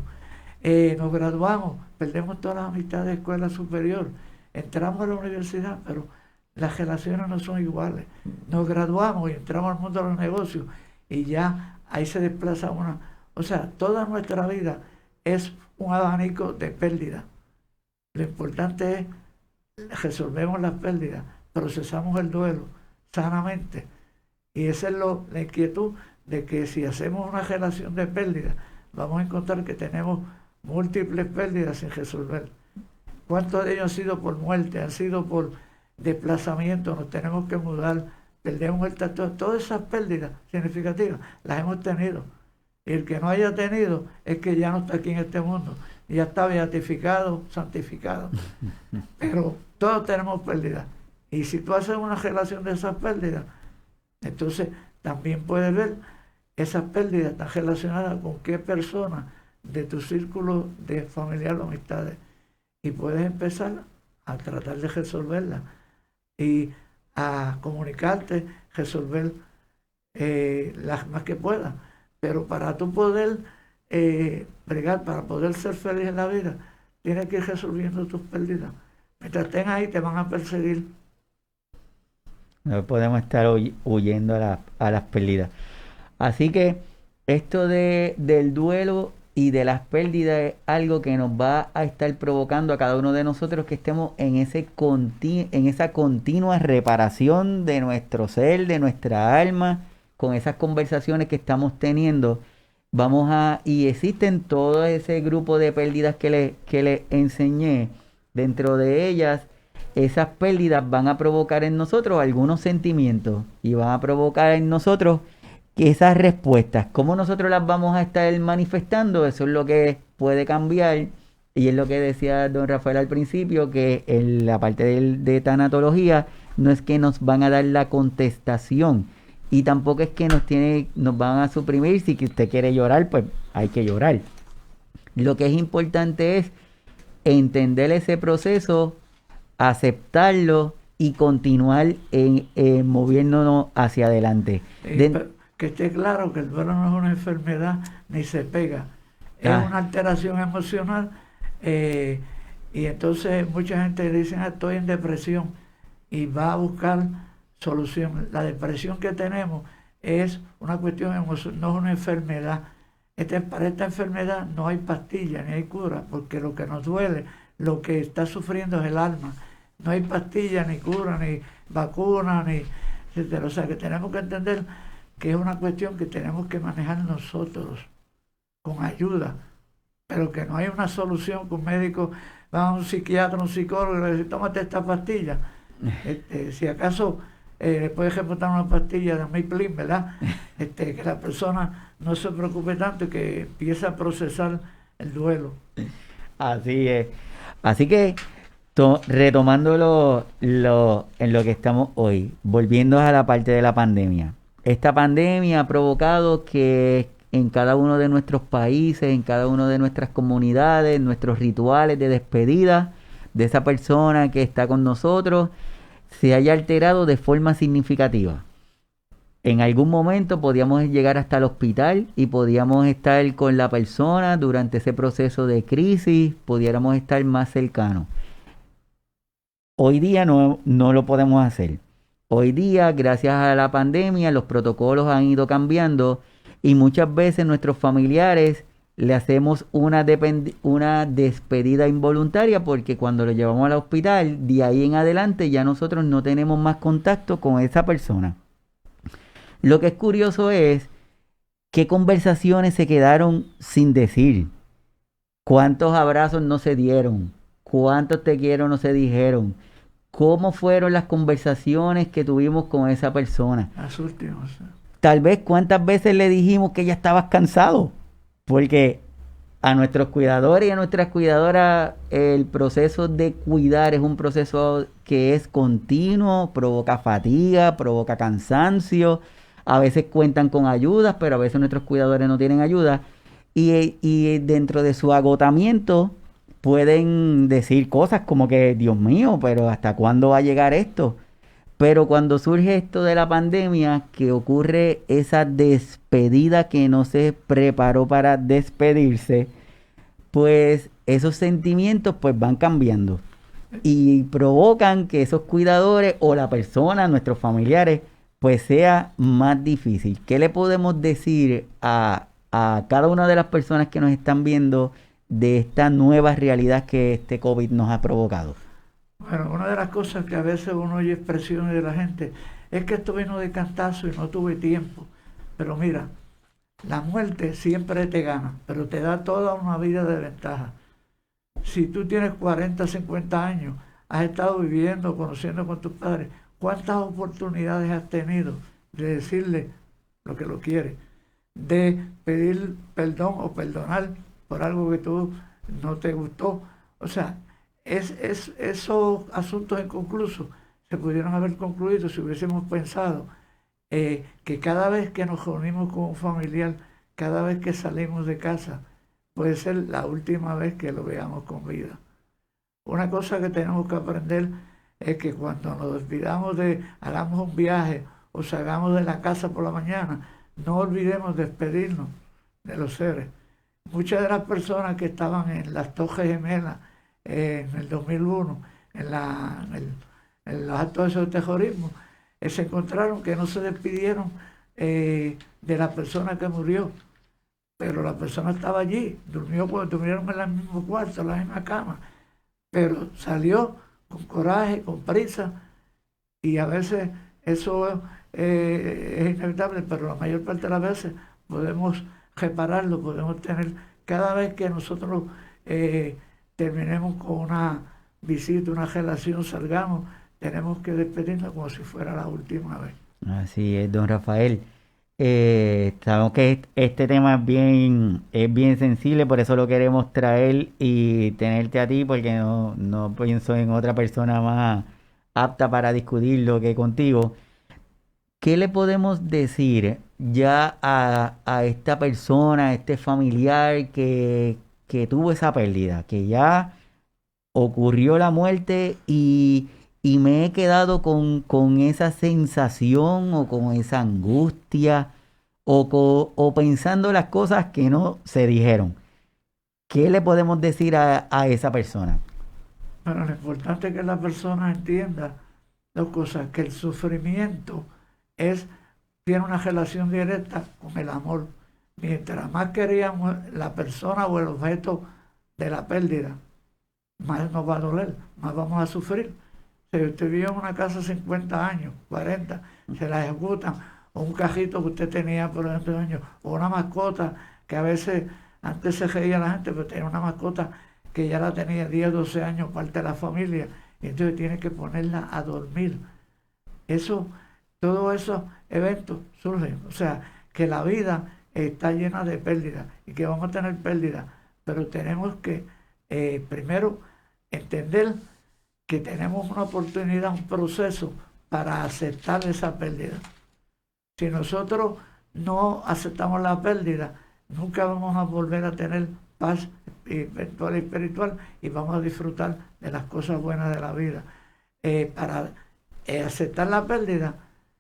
Nos graduamos, perdemos todas las amistades de escuela superior. Entramos a la universidad, pero las relaciones no son iguales. Nos graduamos y entramos al mundo de los negocios y ya ahí se desplaza una. O sea, toda nuestra vida es un abanico de pérdidas. Lo importante es resolvemos las pérdidas, procesamos el duelo sanamente, y esa es la inquietud de que si hacemos una relación de pérdidas vamos a encontrar que tenemos múltiples pérdidas sin resolver. ¿Cuántos de ellos han sido por muerte, han sido por desplazamiento, nos tenemos que mudar, perdemos el tatuaje? Todas esas pérdidas significativas las hemos tenido, y el que no haya tenido es que ya no está aquí en este mundo, ya está beatificado, santificado. Pero todos tenemos pérdidas. Y si tú haces una relación de esas pérdidas, entonces también puedes ver esas pérdidas están relacionadas con qué persona de tu círculo de familiar o amistades. Y puedes empezar a tratar de resolverla y a comunicarte, resolver las más que puedas. Pero para tú poder bregar, para poder ser feliz en la vida, tienes que ir resolviendo tus pérdidas. Mientras estén ahí, te van a perseguir. No podemos estar huyendo a las pérdidas. Así que esto del duelo y de las pérdidas es algo que nos va a estar provocando a cada uno de nosotros que estemos en en esa continua reparación de nuestro ser, de nuestra alma, con esas conversaciones que estamos teniendo. Y existen todo ese grupo de pérdidas que le enseñé. Dentro de ellas, esas pérdidas van a provocar en nosotros algunos sentimientos y van a provocar en nosotros que esas respuestas, cómo nosotros las vamos a estar manifestando, eso es lo que puede cambiar. Y es lo que decía don Rafael al principio, que en la parte de tanatología no es que nos van a dar la contestación y tampoco es que nos van a suprimir. Si que usted quiere llorar, pues hay que llorar. Lo que es importante es entender ese proceso, aceptarlo y continuar moviéndonos hacia adelante. Que esté claro que el duelo no es una enfermedad ni se pega, es una alteración emocional y entonces mucha gente dice, estoy en depresión y va a buscar solución. La depresión que tenemos es una cuestión emocional, no es una enfermedad. Para esta enfermedad no hay pastilla ni hay cura, porque lo que nos duele, lo que está sufriendo es el alma. No hay pastilla, ni cura, ni vacuna, ni etcétera. O sea que tenemos que entender que es una cuestión que tenemos que manejar nosotros con ayuda, pero que no hay una solución que un médico va a un psiquiatra, un psicólogo y le dice, tómate esta pastilla. Si acaso le puede reportar una pastilla de Miplin, ¿verdad? Que la persona no se preocupe tanto y que empiece a procesar el duelo. Así es. Así que retomando en lo que estamos hoy, volviendo a la parte de la pandemia. Esta pandemia ha provocado que en cada uno de nuestros países, en cada una de nuestras comunidades, nuestros rituales de despedida de esa persona que está con nosotros, se haya alterado de forma significativa. En algún momento podíamos llegar hasta el hospital y podíamos estar con la persona durante ese proceso de crisis, pudiéramos estar más cercanos. Hoy día no lo podemos hacer. Hoy día, gracias a la pandemia, los protocolos han ido cambiando y muchas veces nuestros familiares le hacemos una despedida involuntaria porque cuando lo llevamos al hospital, de ahí en adelante ya nosotros no tenemos más contacto con esa persona. Lo que es curioso es qué conversaciones se quedaron sin decir, cuántos abrazos no se dieron, cuántos te quiero no se dijeron. ¿Cómo fueron las conversaciones que tuvimos con esa persona? Las últimas. Tal vez cuántas veces le dijimos que ya estabas cansado. Porque a nuestros cuidadores y a nuestras cuidadoras el proceso de cuidar es un proceso que es continuo, provoca fatiga, provoca cansancio. A veces cuentan con ayudas, pero a veces nuestros cuidadores no tienen ayuda. Y dentro de su agotamiento pueden decir cosas como que, Dios mío, pero ¿hasta cuándo va a llegar esto? Pero cuando surge esto de la pandemia, que ocurre esa despedida que no se preparó para despedirse, pues esos sentimientos pues van cambiando y provocan que esos cuidadores o la persona, nuestros familiares, pues sea más difícil. ¿Qué le podemos decir a cada una de las personas que nos están viendo de esta nueva realidad que este COVID nos ha provocado? Bueno, una de las cosas que a veces uno oye expresiones de la gente es que esto vino de cantazo y no tuve tiempo. Pero mira, la muerte siempre te gana, pero te da toda una vida de ventaja. Si tú tienes 40, 50 años, has estado viviendo, conociendo con tus padres, ¿cuántas oportunidades has tenido de decirle lo que lo quieres? De pedir perdón o perdonar por algo que tú no te gustó. O sea, esos asuntos inconclusos se pudieron haber concluido si hubiésemos pensado que cada vez que nos reunimos con un familiar, cada vez que salimos de casa, puede ser la última vez que lo veamos con vida. Una cosa que tenemos que aprender es que cuando nos despidamos hagamos un viaje o salgamos de la casa por la mañana, no olvidemos despedirnos de los seres. Muchas de las personas que estaban en las Torres Gemelas en el 2001, en los actos de terrorismo, se encontraron que no se despidieron de la persona que murió, pero la persona estaba allí, durmieron en el mismo cuarto, en la misma cama, pero salió con coraje, con prisa, y a veces eso es inevitable, pero la mayor parte de las veces podemos repararlo, podemos tener, cada vez que nosotros terminemos con una visita, una relación, salgamos, tenemos que despedirnos como si fuera la última vez. Así es, don Rafael. Sabemos que este tema es bien sensible, por eso lo queremos traer y tenerte a ti, porque no pienso en otra persona más apta para discutirlo que contigo. ¿Qué le podemos decir ya a esta persona, a este familiar que tuvo esa pérdida, que ya ocurrió la muerte y me he quedado con esa sensación o con esa angustia o pensando las cosas que no se dijeron? ¿Qué le podemos decir a esa persona? Bueno, lo importante es que la persona entienda dos cosas, que el sufrimiento tiene una relación directa con el amor. Mientras más queríamos la persona o el objeto de la pérdida, más nos va a doler, más vamos a sufrir. Si usted vive en una casa 50 años, 40, se la ejecutan, o un cajito que usted tenía por ejemplo años, o una mascota que a veces antes se reía la gente, pero tenía una mascota que ya la tenía 10, 12 años, parte de la familia, y entonces tiene que ponerla a dormir. Todos esos eventos surgen, o sea, que la vida está llena de pérdidas y que vamos a tener pérdidas, pero tenemos que primero entender que tenemos una oportunidad, un proceso para aceptar esa pérdida. Si nosotros no aceptamos la pérdida, nunca vamos a volver a tener paz espiritual y vamos a disfrutar de las cosas buenas de la vida. Para aceptar la pérdida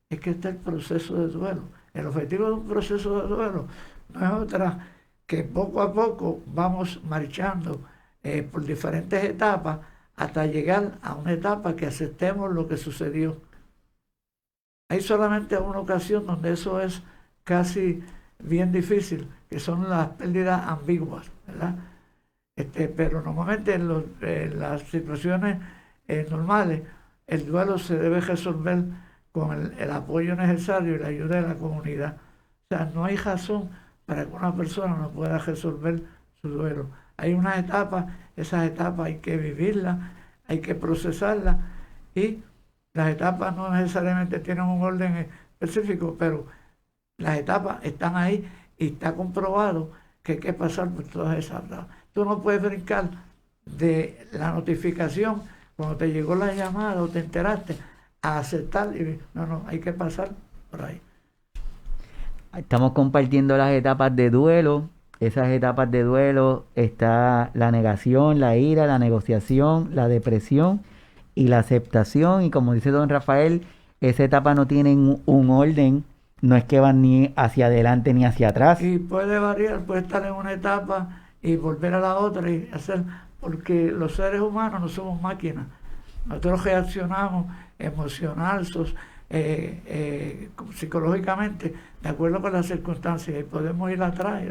es que está el proceso de duelo. El objetivo de un proceso de duelo no es otra que poco a poco vamos marchando por diferentes etapas hasta llegar a una etapa que aceptemos lo que sucedió. Hay solamente una ocasión donde eso es casi bien difícil, que son las pérdidas ambiguas, ¿verdad? Pero normalmente en las situaciones normales, el duelo se debe resolver con el apoyo necesario y la ayuda de la comunidad. O sea, no hay razón para que una persona no pueda resolver su duelo. Hay unas etapas, esas etapas hay que vivirlas, hay que procesarlas, y las etapas no necesariamente tienen un orden específico, pero las etapas están ahí y está comprobado que hay que pasar por todas esas etapas. Tú no puedes brincar de la notificación cuando te llegó la llamada o te enteraste a aceptar. No, hay que pasar por ahí. Estamos compartiendo las etapas de duelo. Esas etapas de duelo está la negación, la ira, la negociación, la depresión y la aceptación. Y como dice don Rafael, esa etapa no tiene un orden, no es que van ni hacia adelante ni hacia atrás. Y puede variar, puede estar en una etapa y volver a la otra y hacer, porque los seres humanos no somos máquinas. Nosotros reaccionamos emocional, psicológicamente, de acuerdo con las circunstancias, y podemos ir atrás,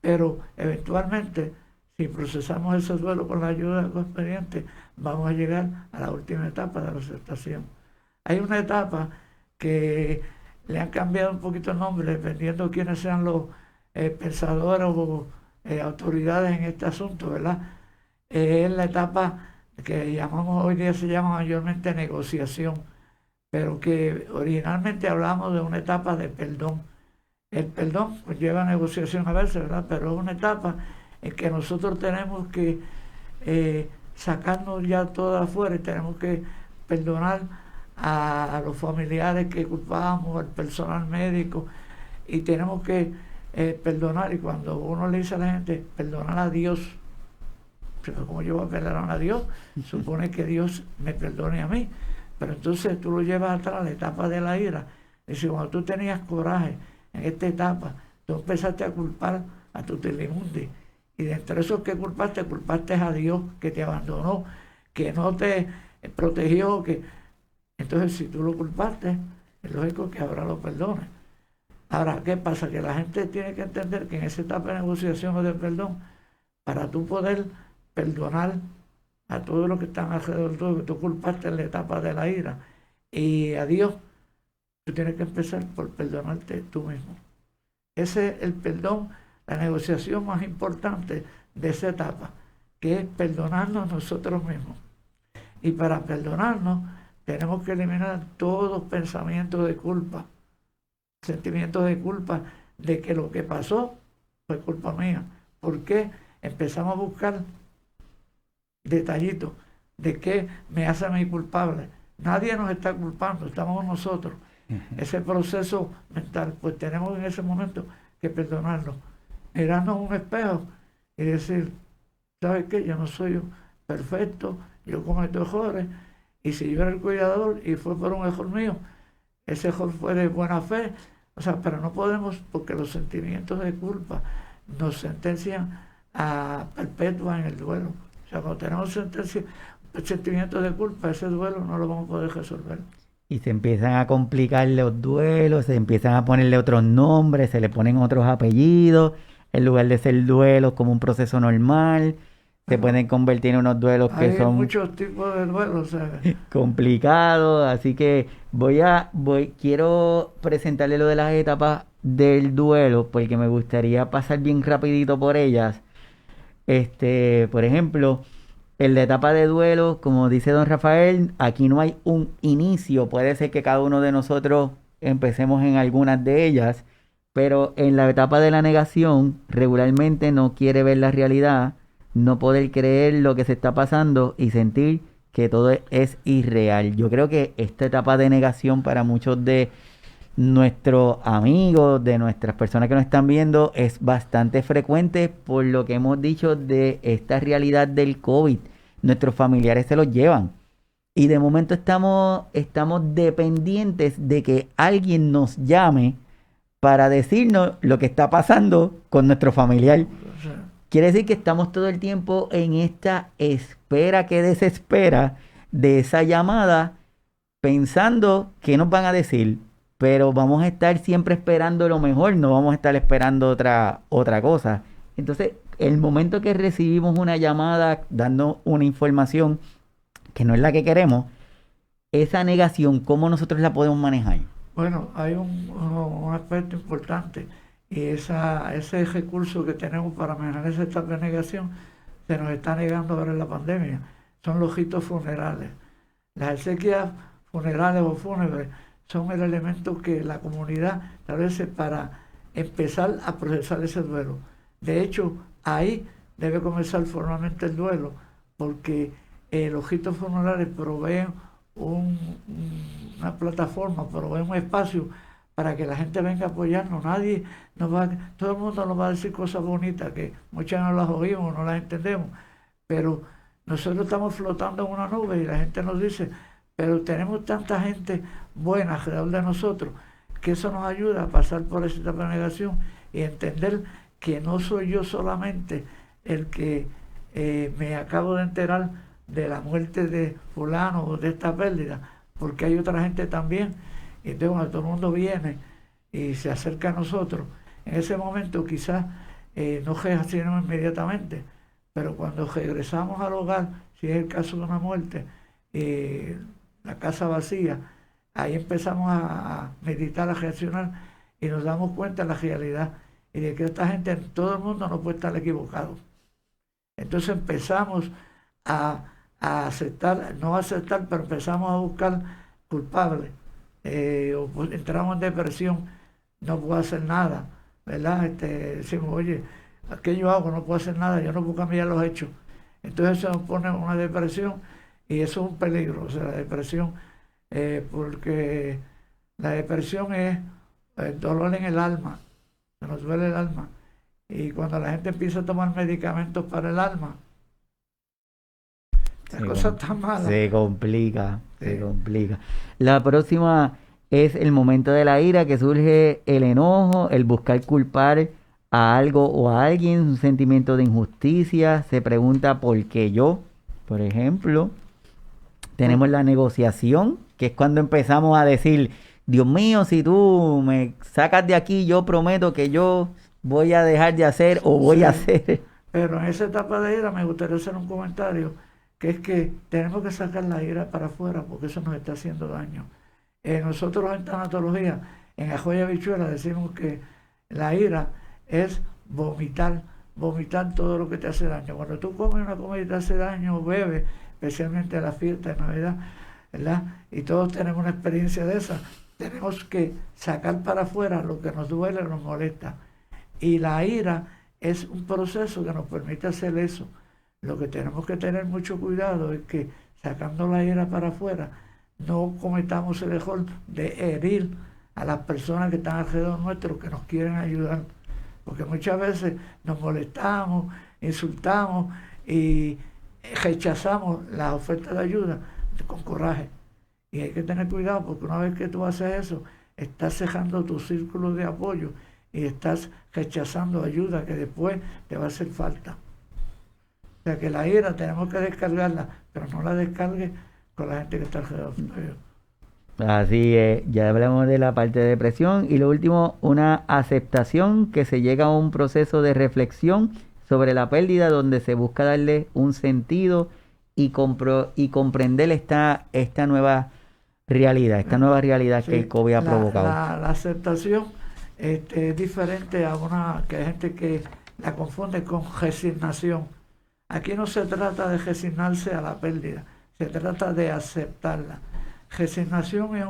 pero eventualmente, si procesamos ese duelo con la ayuda del expediente, vamos a llegar a la última etapa de la aceptación. Hay una etapa que le han cambiado un poquito el nombre, dependiendo de quiénes sean los pensadores o autoridades en este asunto, ¿verdad? Es la etapa que llamamos hoy día, se llama mayormente negociación, pero que originalmente hablamos de una etapa de perdón. El perdón pues lleva a negociación a veces, ¿verdad? Pero es una etapa en que nosotros tenemos que sacarnos ya todo afuera y tenemos que perdonar a los familiares que culpamos, al personal médico, y tenemos que perdonar. Y cuando uno le dice a la gente perdonar a Dios, pero ¿cómo yo voy a perdonar a Dios? Supone que Dios me perdone a mí. Pero entonces tú lo llevas atrás a la etapa de la ira. Dice, cuando tú tenías coraje en esta etapa, tú empezaste a culpar a tu Telimundi. Y de entre esos que culpaste a Dios que te abandonó, que no te protegió. Entonces, si tú lo culpaste, es lógico que ahora lo perdones. Ahora, ¿qué pasa? Que la gente tiene que entender que en esa etapa de negociación o de perdón, para tú poder perdonar a todos los que están alrededor tuyo, que tú culpaste en la etapa de la ira, y a Dios, tú tienes que empezar por perdonarte tú mismo. Ese es el perdón, la negociación más importante de esa etapa, que es perdonarnos nosotros mismos. Y para perdonarnos, tenemos que eliminar todos pensamientos de culpa, sentimientos de culpa de que lo que pasó fue culpa mía. ¿Por qué? Empezamos a buscar detallitos de qué me hace a mí culpable. Nadie nos está culpando, estamos nosotros. Ese proceso mental, pues tenemos en ese momento que perdonarlo. Mirarnos en un espejo y decir, ¿sabes qué? Yo no soy perfecto, yo cometo errores, y si yo era el cuidador y fue por un error mío, ese error fue de buena fe. O sea, pero no podemos, porque los sentimientos de culpa nos sentencian a perpetua en el duelo. O sea, cuando tenemos sentimientos de culpa, ese duelo no lo vamos a poder resolver. Y se empiezan a complicar los duelos, se empiezan a ponerle otros nombres, se le ponen otros apellidos, en lugar de ser duelos como un proceso normal, se pueden convertir en unos duelos que son... Hay muchos tipos de duelos, ¿sabes? Complicados, así que quiero presentarle lo de las etapas del duelo, porque me gustaría pasar bien rapidito por ellas. Por ejemplo, en la etapa de duelo, como dice don Rafael, aquí no hay un inicio. Puede ser que cada uno de nosotros empecemos en algunas de ellas, pero en la etapa de la negación, regularmente no quiere ver la realidad, no poder creer lo que se está pasando y sentir que todo es irreal. Yo creo que esta etapa de negación para muchos de nuestros amigos, de nuestras personas que nos están viendo, es bastante frecuente por lo que hemos dicho de esta realidad del COVID. Nuestros familiares se los llevan. Y de momento estamos dependientes de que alguien nos llame para decirnos lo que está pasando con nuestro familiar. Quiere decir que estamos todo el tiempo en esta espera que desespera de esa llamada, pensando qué nos van a decir, pero vamos a estar siempre esperando lo mejor, no vamos a estar esperando otra cosa. Entonces, el momento que recibimos una llamada dando una información que no es la que queremos, esa negación, ¿cómo nosotros la podemos manejar? Bueno, hay un aspecto importante, y ese recurso que tenemos para manejar esa etapa de negación se nos está negando ahora en la pandemia. Son los ritos funerales. Las exequias funerales o fúnebres son el elemento que la comunidad establece para empezar a procesar ese duelo. De hecho, ahí debe comenzar formalmente el duelo, porque los ritos funerales proveen una plataforma, proveen un espacio para que la gente venga a apoyarnos. Todo el mundo nos va a decir cosas bonitas, que muchas no las oímos, no las entendemos, pero nosotros estamos flotando en una nube y la gente nos dice, pero tenemos tanta gente buena alrededor de nosotros, que eso nos ayuda a pasar por esa etapa de negación y entender que no soy yo solamente el que me acabo de enterar de la muerte de fulano o de esta pérdida, porque hay otra gente también. Y entonces cuando todo el mundo viene y se acerca a nosotros, en ese momento quizás no reaccionamos inmediatamente, pero cuando regresamos al hogar, si es el caso de una muerte, la casa vacía, ahí empezamos a meditar, a reaccionar y nos damos cuenta de la realidad y de que esta gente, todo el mundo no puede estar equivocado. Entonces empezamos a aceptar, no aceptar, pero empezamos a buscar culpables. O pues entramos en depresión, no puedo hacer nada, ¿verdad? Decimos, oye, ¿qué yo hago? No puedo hacer nada, yo no puedo cambiar los hechos. Entonces se nos pone una depresión y eso es un peligro, o sea, la depresión, porque la depresión es el dolor en el alma, se nos duele el alma. Y cuando la gente empieza a tomar medicamentos para el alma, La cosa está mala. Se complica, Sí. se complica. La próxima es el momento de la ira, que surge el enojo, el buscar culpar a algo o a alguien, un sentimiento de injusticia, se pregunta por qué yo, por ejemplo. Tenemos la negociación, que es cuando empezamos a decir, Dios mío, si tú me sacas de aquí, yo prometo que yo voy a dejar de hacer o voy a Sí. hacer. Pero en esa etapa de ira me gustaría hacer un comentario, que es que tenemos que sacar la ira para afuera porque eso nos está haciendo daño. Nosotros en tanatología, en la joya bichuela, decimos que la ira es vomitar, vomitar todo lo que te hace daño. Cuando tú comes una comida y te hace daño, bebes, especialmente en la fiesta de Navidad, ¿verdad? Y todos tenemos una experiencia de esa. Tenemos que sacar para afuera lo que nos duele, nos molesta. Y la ira es un proceso que nos permite hacer eso. Lo que tenemos que tener mucho cuidado es que sacando la ira para afuera, no cometamos el error de herir a las personas que están alrededor nuestro, que nos quieren ayudar. Porque muchas veces nos molestamos, insultamos y rechazamos las ofertas de ayuda con coraje. Y hay que tener cuidado porque una vez que tú haces eso, estás cejando tu círculo de apoyo y estás rechazando ayuda que después te va a hacer falta. O sea que la ira tenemos que descargarla, pero no la descargues con la gente que está alrededor tuyo. Así es, ya hablamos de la parte de depresión y lo último, una aceptación, que se llega a un proceso de reflexión sobre la pérdida donde se busca darle un sentido y comprender esta nueva realidad que el Sí, COVID ha provocado. la aceptación es diferente a una que hay gente que la confunde con resignación. Aquí no se trata de resignarse a la pérdida, se trata de aceptarla. Resignación es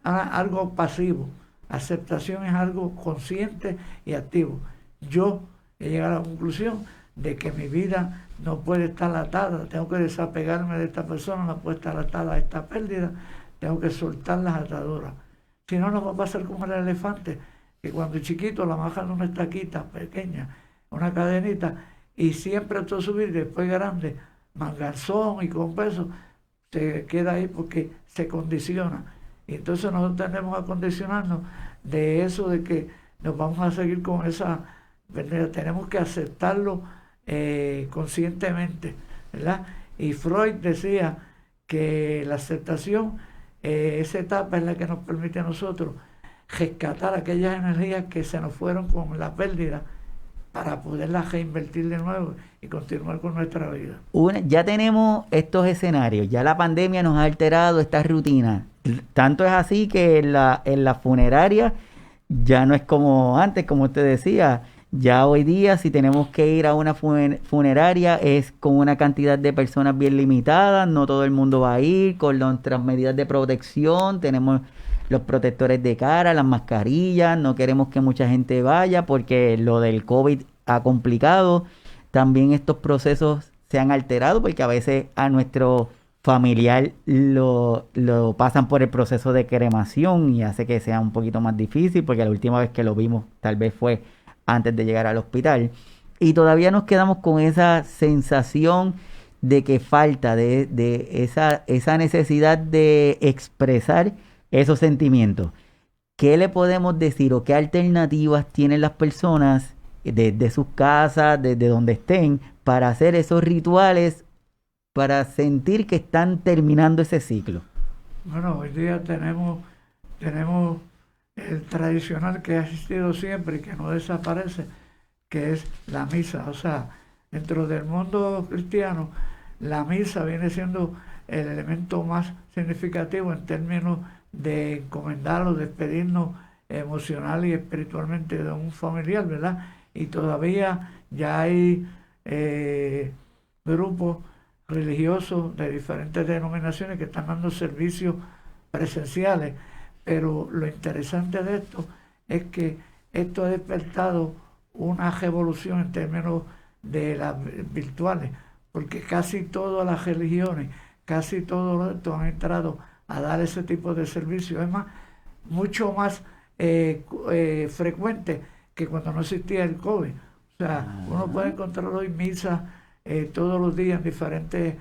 algo pasivo, aceptación es algo consciente y activo. Yo he llegado a la conclusión de que mi vida no puede estar atada, tengo que desapegarme de esta persona, no puede estar atada a esta pérdida, tengo que soltar las ataduras. Si no, nos va a pasar como el elefante, que cuando chiquito la bajan una estaquita pequeña, una cadenita, y siempre todo subir, después grande, manganzón y con peso, se queda ahí porque se condiciona. Y entonces nosotros tenemos a condicionarnos de eso, de que nos vamos a seguir con esa, ¿verdad? Tenemos que aceptarlo conscientemente, ¿verdad? Y Freud decía que la aceptación, esa etapa es la que nos permite a nosotros rescatar aquellas energías que se nos fueron con la pérdida para poderlas reinvertir de nuevo y continuar con nuestra vida. Ya tenemos estos escenarios, ya la pandemia nos ha alterado esta rutina. Tanto es así que en la funeraria ya no es como antes, como usted decía. Ya hoy día, si tenemos que ir a una funeraria, es con una cantidad de personas bien limitada, no todo el mundo va a ir, con nuestras medidas de protección, tenemos los protectores de cara, las mascarillas, no queremos que mucha gente vaya porque lo del COVID ha complicado. También estos procesos se han alterado porque a veces a nuestro familiar lo pasan por el proceso de cremación y hace que sea un poquito más difícil porque la última vez que lo vimos tal vez fue antes de llegar al hospital. Y todavía nos quedamos con esa sensación de que falta de esa necesidad de expresar esos sentimientos. ¿Qué le podemos decir o qué alternativas tienen las personas desde sus casas, desde donde estén, para hacer esos rituales, para sentir que están terminando ese ciclo? Bueno, hoy día tenemos el tradicional que ha existido siempre y que no desaparece, que es la misa. O sea, dentro del mundo cristiano, la misa viene siendo el elemento más significativo en términos de encomendar o despedirnos emocional y espiritualmente de un familiar, ¿verdad? Y todavía ya hay grupos religiosos de diferentes denominaciones que están dando servicios presenciales, pero lo interesante de esto es que esto ha despertado una revolución en términos de las virtuales, porque casi todas las religiones, casi todos estos han entrado a dar ese tipo de servicio. Es más, mucho más frecuente que cuando no existía el COVID. O sea, uno puede encontrar hoy misas todos los días en diferentes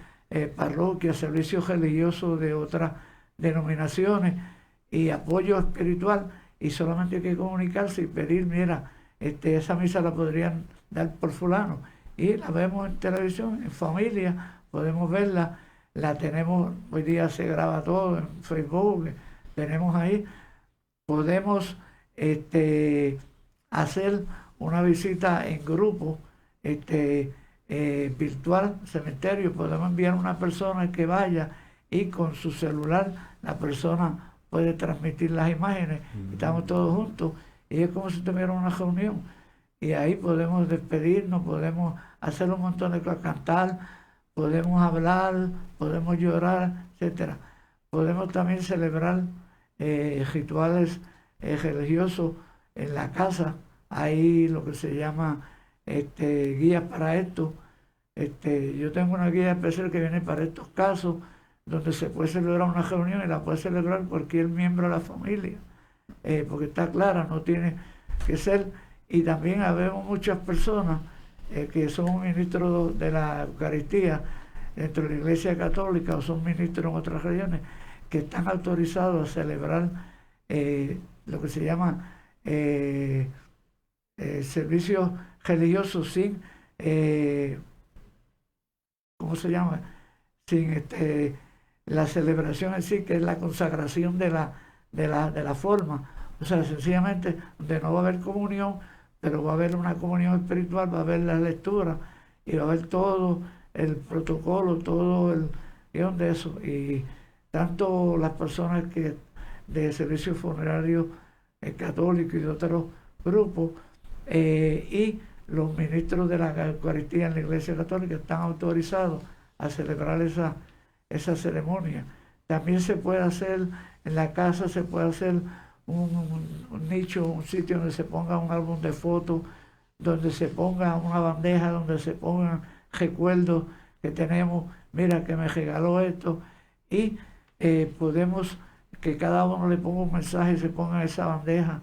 parroquias, servicios religiosos de otras denominaciones y apoyo espiritual, y solamente hay que comunicarse y pedir, mira, esa misa la podrían dar por fulano, y la vemos en televisión, en familia, podemos verla, la tenemos, hoy día se graba todo en Facebook, tenemos ahí, podemos hacer una visita en grupo, virtual, cementerio, podemos enviar a una persona que vaya y con su celular la persona puede transmitir las imágenes, estamos todos juntos y es como si tuviera una reunión y ahí podemos despedirnos, podemos hacer un montón de cosas, cantar, podemos hablar, podemos llorar, etcétera. Podemos también celebrar rituales religiosos en la casa, hay lo que se llama guías para esto. Yo tengo una guía especial que viene para estos casos, donde se puede celebrar una reunión y la puede celebrar cualquier miembro de la familia, porque está clara, no tiene que ser. Y también habemos muchas personas que son ministros de la Eucaristía dentro de la Iglesia Católica o son ministros en otras religiones que están autorizados a celebrar lo que se llama servicios religiosos sin, ¿cómo se llama? Sin la celebración en sí, que es la consagración de la forma. O sea, sencillamente, donde no va a haber comunión, pero va a haber una comunión espiritual, va a haber la lectura y va a haber todo el protocolo, todo el guión de eso. Y tanto las personas que de servicios funerarios católicos y de otros grupos y los ministros de la Eucaristía en la Iglesia Católica están autorizados a celebrar esa ceremonia. También se puede hacer en la casa, se puede hacer un nicho, un sitio donde se ponga un álbum de fotos, donde se ponga una bandeja, donde se pongan recuerdos que tenemos, mira que me regaló esto, y podemos que cada uno le ponga un mensaje y se ponga en esa bandeja.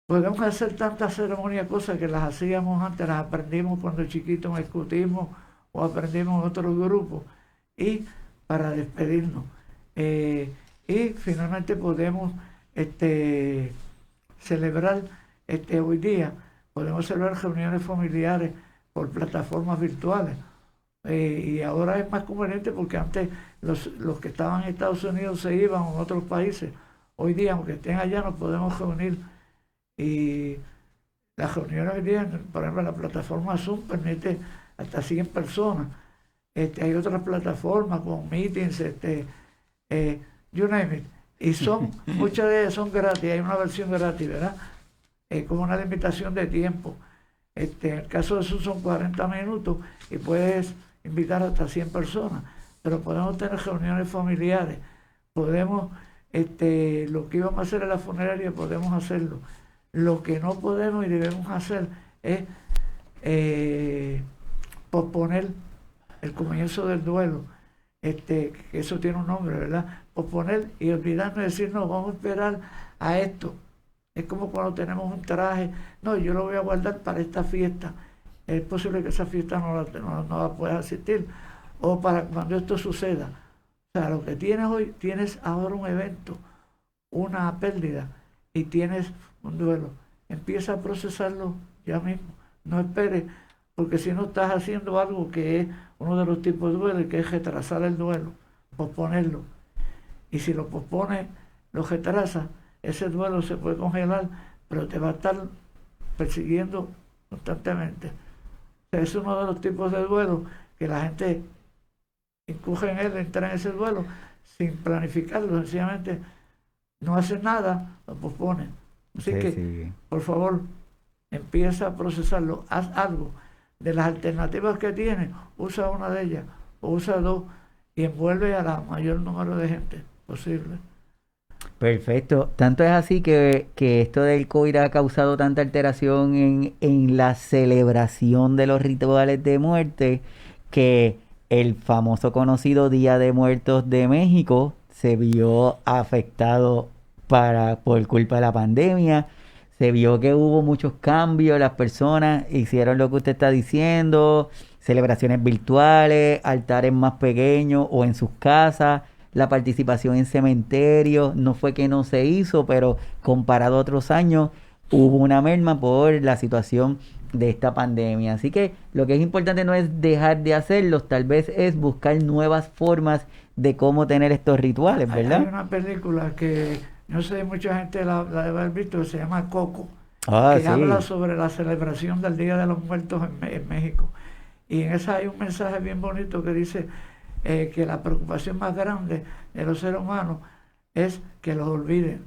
Podemos hacer tantas ceremonias, cosas que las hacíamos antes, las aprendimos cuando chiquitos en escutismo o aprendimos en otros grupos, y para despedirnos. Y finalmente podemos celebrar hoy día, podemos celebrar reuniones familiares por plataformas virtuales. Y ahora es más conveniente porque antes los que estaban en Estados Unidos se iban a otros países. Hoy día, aunque estén allá, nos podemos reunir. Y las reuniones hoy día, por ejemplo, la plataforma Zoom permite hasta 100 personas. Hay otras plataformas con meetings, you name it. Y muchas de ellas son gratis, hay una versión gratis, ¿verdad? Como una limitación de tiempo. En el caso de Zoom son 40 minutos y puedes invitar hasta 100 personas, pero podemos tener reuniones familiares, podemos, lo que íbamos a hacer en la funeraria podemos hacerlo. Lo que no podemos y debemos hacer es posponer el comienzo del duelo, que eso tiene un nombre, ¿verdad? Posponer y olvidarnos de decir, no, vamos a esperar a esto. Es como cuando tenemos un traje, no, yo lo voy a guardar para esta fiesta. Es posible que esa fiesta no la puedas asistir. O para cuando esto suceda. O sea, lo que tienes hoy, tienes ahora un evento, una pérdida, y tienes un duelo. Empieza a procesarlo ya mismo. No esperes, porque si no estás haciendo algo que es uno de los tipos de duelo, que es retrasar el duelo, posponerlo. Y si lo pospones, lo retrasas, ese duelo se puede congelar, pero te va a estar persiguiendo constantemente. O sea, es uno de los tipos de duelo que la gente incurre en él, entra en ese duelo sin planificarlo, sencillamente no hace nada, lo pospone. Así que, sí. Por favor, empieza a procesarlo, haz algo. De las alternativas que tienes, usa una de ellas, o usa dos, y envuelve a la mayor número de gente posible. Perfecto. Tanto es así que esto del COVID ha causado tanta alteración en la celebración de los rituales de muerte que el famoso conocido Día de Muertos de México se vio afectado por culpa de la pandemia. Se vio que hubo muchos cambios, las personas hicieron lo que usted está diciendo, celebraciones virtuales, altares más pequeños o en sus casas, la participación en cementerios, no fue que no se hizo, pero comparado a otros años, hubo una merma por la situación de esta pandemia. Así que lo que es importante no es dejar de hacerlos, tal vez es buscar nuevas formas de cómo tener estos rituales, ¿verdad? Hay una película que no sé, mucha gente la debe haber visto, que se llama Coco, Ah, que habla sí. sobre la celebración del Día de los Muertos en México. Y en esa hay un mensaje bien bonito que dice que la preocupación más grande de los seres humanos es que los olviden.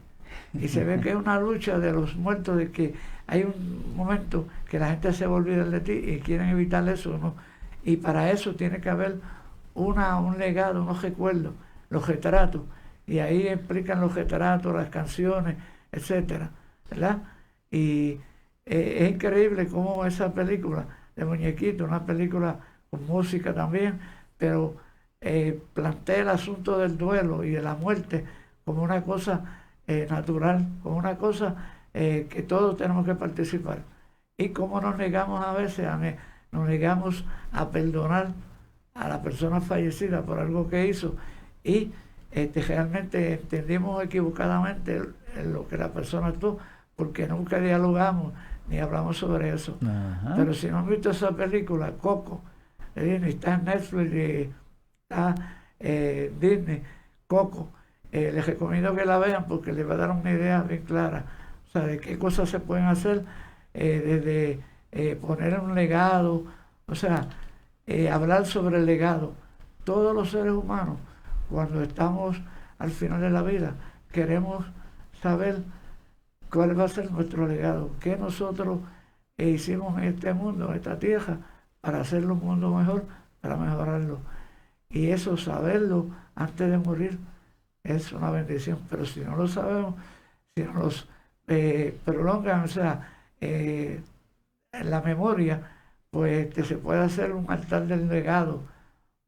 Y se ve que es una lucha de los muertos, de que hay un momento que la gente se va a olvidar de ti y quieren evitar eso, ¿no? Y para eso tiene que haber un legado, unos recuerdos, los retratos. Y ahí explican los retratos, las canciones, etcétera, ¿verdad? Y es increíble cómo esa película de muñequito, una película con música también, pero plantea el asunto del duelo y de la muerte como una cosa natural, como una cosa que todos tenemos que participar. Y cómo nos negamos a veces, nos negamos a perdonar a la persona fallecida por algo que hizo y realmente entendimos equivocadamente lo que la persona actuó porque nunca dialogamos ni hablamos sobre eso. Ajá. Pero si no han visto esa película, Coco, de Disney, está en Netflix y está Disney, Coco, les recomiendo que la vean porque les va a dar una idea bien clara, o sea, de qué cosas se pueden hacer, desde poner un legado, o sea, hablar sobre el legado. Todos los seres humanos, cuando estamos al final de la vida, queremos saber cuál va a ser nuestro legado, qué nosotros hicimos en este mundo, en esta tierra, para hacerlo un mundo mejor, para mejorarlo. Y eso, saberlo antes de morir, es una bendición. Pero si no lo sabemos, si nos prolongan, o sea, en la memoria, pues se puede hacer un altar del legado.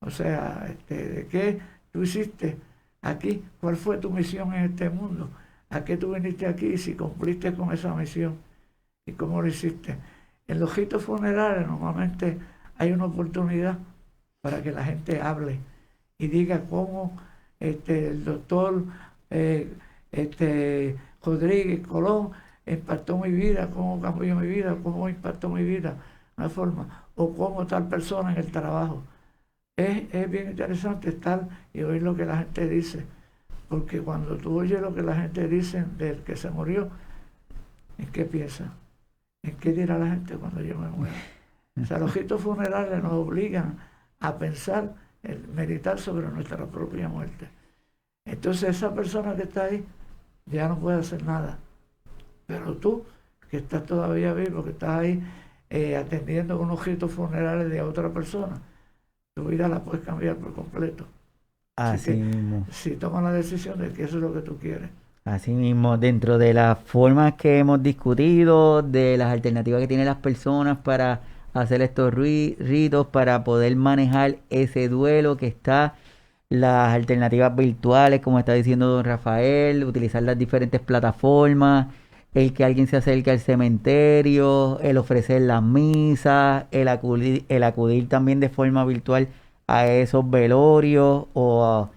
O sea, de qué tú hiciste aquí, cuál fue tu misión en este mundo, a qué tú viniste aquí y si cumpliste con esa misión y cómo lo hiciste. En los ritos funerarios normalmente hay una oportunidad para que la gente hable y diga cómo el doctor Rodríguez Colón impactó mi vida, cómo cambió mi vida, cómo impactó mi vida, una forma, o cómo tal persona en el trabajo. Es bien interesante estar y oír lo que la gente dice, porque cuando tú oyes lo que la gente dice del que se murió, ¿en qué piensa? ¿En qué dirá la gente cuando yo me muera? O sea, los ritos funerarios nos obligan a pensar, meditar sobre nuestra propia muerte. Entonces esa persona que está ahí ya no puede hacer nada. Pero tú, que estás todavía vivo, que estás ahí atendiendo unos ritos funerarios de otra persona, tu vida la puedes cambiar por completo. Así mismo. Si tomas la decisión de que eso es lo que tú quieres. Así mismo, dentro de las formas que hemos discutido, de las alternativas que tienen las personas para hacer estos ritos, para poder manejar ese duelo que está, las alternativas virtuales, como está diciendo don Rafael, utilizar las diferentes plataformas, el que alguien se acerque al cementerio, el ofrecer las misas, el acudir también de forma virtual a esos velorios o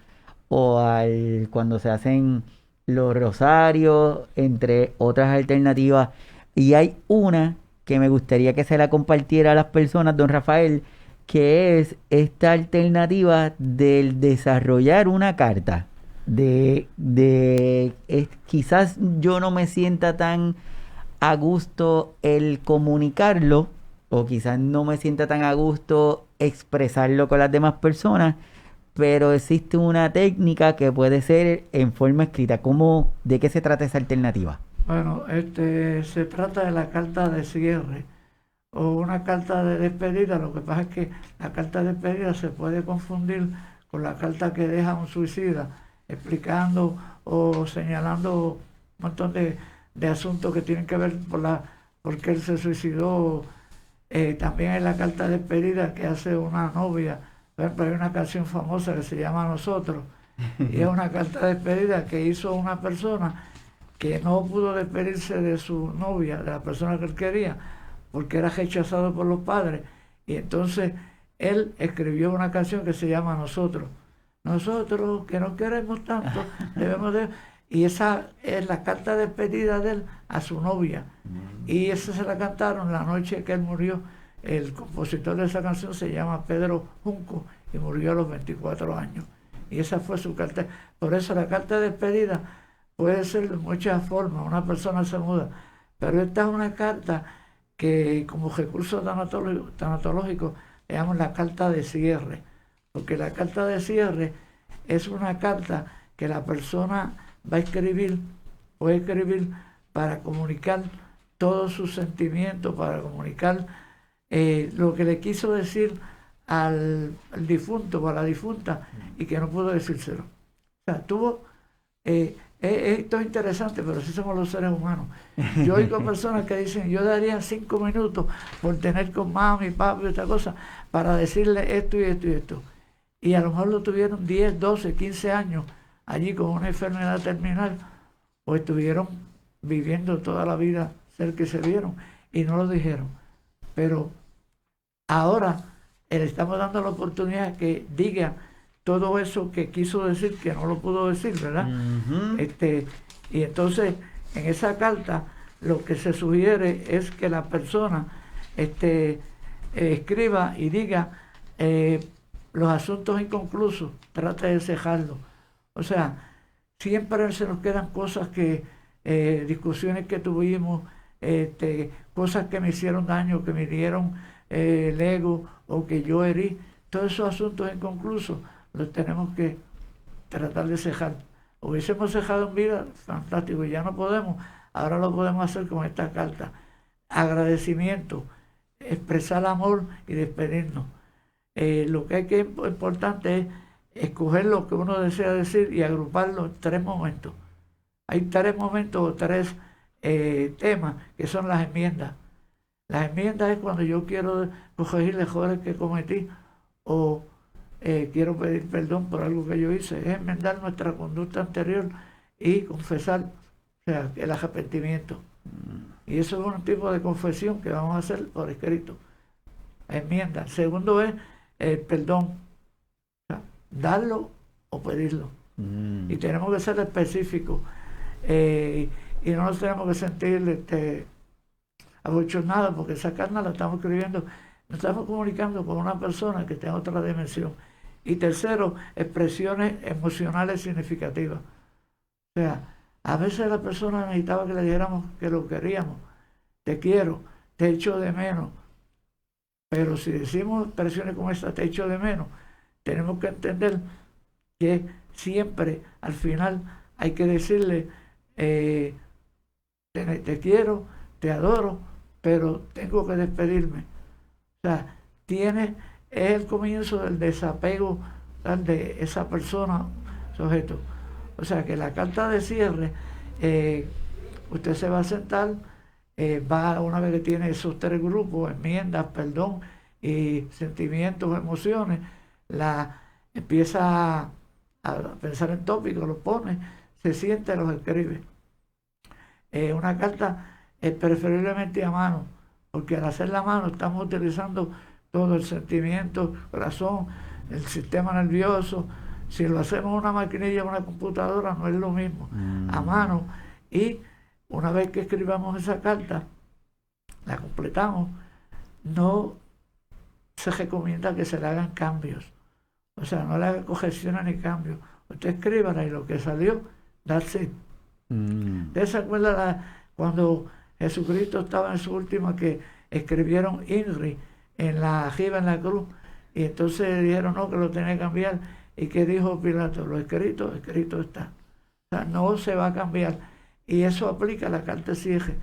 cuando se hacen los rosarios, entre otras alternativas. Y hay una que me gustaría que se la compartiera a las personas, don Rafael, que es esta alternativa del desarrollar una carta. Quizás yo no me sienta tan a gusto el comunicarlo, o quizás no me sienta tan a gusto expresarlo con las demás personas, pero existe una técnica que puede ser en forma escrita. ¿De qué se trata esa alternativa? Bueno, se trata de la carta de cierre o una carta de despedida. Lo que pasa es que la carta de despedida se puede confundir con la carta que deja un suicida, explicando o señalando un montón de asuntos que tienen que ver por qué él se suicidó. También hay la carta de despedida que hace una novia. Por ejemplo, hay una canción famosa que se llama Nosotros, y es una carta de despedida que hizo una persona que no pudo despedirse de su novia, de la persona que él quería, porque era rechazado por los padres. Y entonces él escribió una canción que se llama Nosotros. Nosotros que no queremos tanto, debemos de... Y esa es la carta de despedida de él a su novia. Y esa se la cantaron la noche que él murió. El compositor de esa canción se llama Pedro Junco y murió a los 24 años. Y esa fue su carta. Por eso la carta de despedida puede ser de muchas formas. Una persona se muda. Pero esta es una carta que como recurso tanatológico le llaman la carta de cierre. Porque la carta de cierre es una carta que la persona va a escribir, puede escribir para comunicar todos sus sentimientos, para comunicar lo que le quiso decir al difunto o a la difunta y que no pudo decírselo. O sea, esto es interesante, pero sí somos los seres humanos. Yo oigo personas que dicen, yo daría 5 minutos por tener con mami, papi y otra cosa, para decirle esto y esto y esto. Y a lo mejor lo tuvieron 10, 12, 15 años allí con una enfermedad terminal, o estuvieron viviendo toda la vida cerca que se vieron y no lo dijeron. Pero ahora le estamos dando la oportunidad que diga todo eso que quiso decir, que no lo pudo decir, ¿verdad? Y entonces, en esa carta, lo que se sugiere es que la persona escriba y diga los asuntos inconclusos, trate de cejarlos. O sea, siempre se nos quedan cosas que, discusiones que tuvimos, cosas que me hicieron daño, que me dieron el ego o que yo herí. Todos esos asuntos inconclusos los tenemos que tratar de cejar. Hubiésemos cejado en vida, fantástico, ya no podemos. Ahora lo podemos hacer con esta carta. Agradecimiento, expresar amor y despedirnos. Lo que hay que importante es escoger lo que uno desea decir y agruparlo en 3 momentos. Hay 3 momentos o 3 temas que son las enmiendas. Las enmiendas es cuando yo quiero corregir errores que cometí o quiero pedir perdón por algo que yo hice. Es enmendar nuestra conducta anterior y confesar, o sea, el arrepentimiento. Y eso es un tipo de confesión que vamos a hacer por escrito. Enmienda. Segundo es el perdón. O sea, darlo o pedirlo. Y tenemos que ser específicos. Y no nos tenemos que sentir abochornados porque esa carta la estamos escribiendo, nos estamos comunicando con una persona que está en otra dimensión. Y tercero, expresiones emocionales significativas. O sea, a veces la persona necesitaba que le dijéramos que lo queríamos. Te quiero, te echo de menos. Pero si decimos expresiones como esta, te echo de menos, tenemos que entender que siempre al final hay que decirle te quiero, te adoro, pero tengo que despedirme. O sea, es el comienzo del desapego de esa persona, sujeto. O sea, que la carta de cierre, usted se va a sentar, va una vez que tiene esos 3 grupos, enmiendas, perdón y sentimientos, emociones, empieza a pensar en tópicos, los pone, se siente, los escribe. Una carta preferiblemente a mano, porque al hacer la mano estamos utilizando todo el sentimiento, corazón, el sistema nervioso. Si lo hacemos en una maquinilla o una computadora no es lo mismo, a mano. Y una vez que escribamos esa carta, la completamos, no se recomienda que se le hagan cambios. O sea, no le haga correcciones ni cambios. Usted escríbala y lo que salió, that's it. ¿Usted se acuerda cuando Jesucristo estaba en su última que escribieron INRI en la jiba, en la cruz? Y entonces dijeron no, que lo tenía que cambiar. ¿Y qué dijo Pilato? Lo escrito, escrito está. O sea, no se va a cambiar. Y eso aplica a la carta de cierre.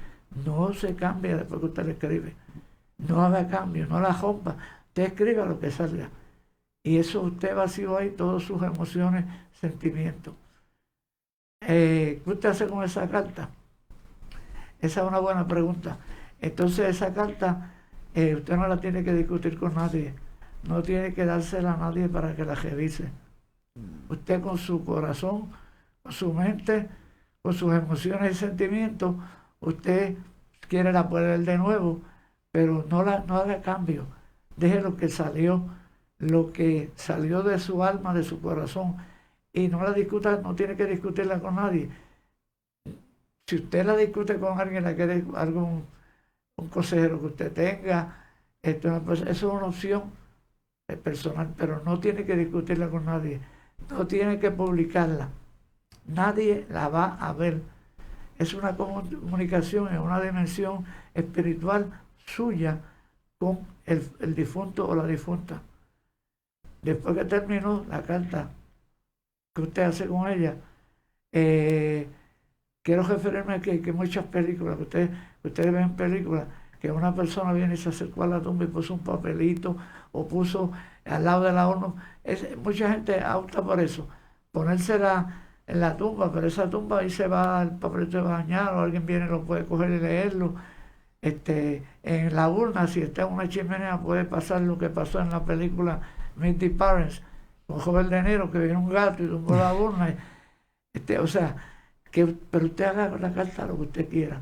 No se cambia después que usted le escribe. No haga cambios, no la rompa. Usted escriba lo que salga. Y eso usted vació ahí todas sus emociones, sentimientos. ¿Qué usted hace con esa carta? Esa es una buena pregunta. Entonces esa carta usted no la tiene que discutir con nadie. No tiene que dársela a nadie para que la revise. Usted con su corazón, con su mente, con sus emociones y sentimientos, usted quiere la puede ver de nuevo, pero no haga cambio. Deje lo que salió lo que salió de su alma, de su corazón, y no la discuta, no tiene que discutirla con nadie. Si usted la discute con alguien, la quiere algún un consejero que usted tenga, pues, eso es una opción personal, pero no tiene que discutirla con nadie, no tiene que publicarla, nadie la va a ver. Es una comunicación en una dimensión espiritual suya con el difunto o la difunta. Después que terminó la carta que usted hace con ella, quiero referirme a que muchas películas, que ustedes ven películas, que una persona viene y se acercó a la tumba y puso un papelito o puso al lado de la urna. Mucha gente opta por eso, ponérsela en la tumba, pero esa tumba ahí se va el papelito de bañar o alguien viene y lo puede coger y leerlo. En la urna, si está en una chimenea, puede pasar lo que pasó en la película Meet the Parents, con Joven de Niro, que vino un gato y tumbó la urna. O sea, pero usted haga la carta lo que usted quiera.